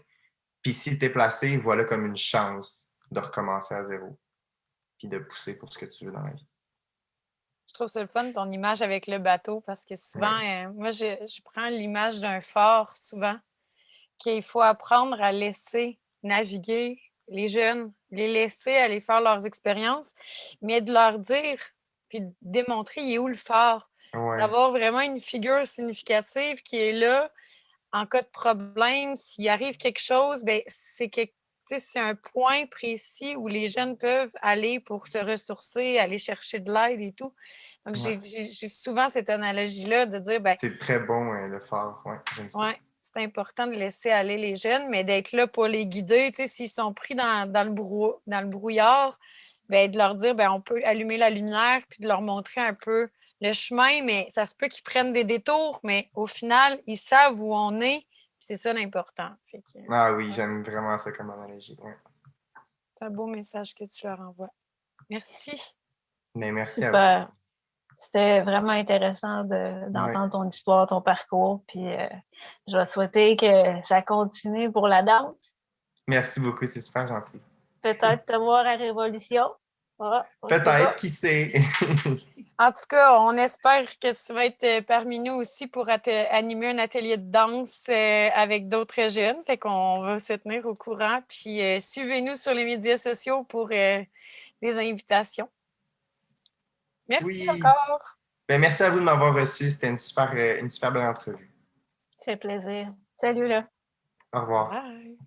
B: Puis si tu es placé, voilà comme une chance de recommencer à zéro, puis de pousser pour ce que tu veux dans la vie.
C: Je trouve ça le fun, ton image avec le bateau, parce que souvent,
B: Ouais.
C: moi, je prends l'image d'un phare, souvent, qu'il faut apprendre à laisser naviguer les jeunes, les laisser aller faire leurs expériences, mais de leur dire, puis de démontrer, il est où le phare?
B: Ouais.
C: D'avoir vraiment une figure significative qui est là en cas de problème, s'il arrive quelque chose, ben c'est un point précis où les jeunes peuvent aller pour se ressourcer, aller chercher de l'aide et tout. Donc,
B: Ouais.
C: j'ai souvent cette analogie-là de dire, ben,
B: C'est très bon, le phare. Ouais, j'aime ça.
C: ouais, c'est important de laisser aller les jeunes, mais d'être là pour les guider. Tu sais, s'ils sont pris dans le brouillard, ben, de leur dire, ben, on peut allumer la lumière puis de leur montrer un peu le chemin, mais ça se peut qu'ils prennent des détours, mais au final, ils savent où on est, puis c'est ça l'important.
B: Ah oui, j'aime vraiment ça comme analogie. Ouais.
C: C'est un beau message que tu leur envoies. Merci.
B: Mais merci à
A: Super. C'était vraiment intéressant d'entendre ton histoire, ton parcours. Puis je vais te souhaiter que ça continue pour la danse.
B: vous. Merci beaucoup, c'est super gentil.
A: Peut-être te voir à Révolution. Ah,
B: Peut-être, qui sait?
C: En tout cas, on espère que tu vas être parmi nous aussi pour animer un atelier de danse avec d'autres jeunes. Fait qu'on va se tenir au courant. Puis suivez-nous sur les médias sociaux pour des invitations. Merci
B: Oui.
C: encore.
B: Ben, merci à vous de m'avoir reçu. C'était une super belle entrevue.
A: Ça fait plaisir. Salut là.
B: Au revoir.
C: Bye.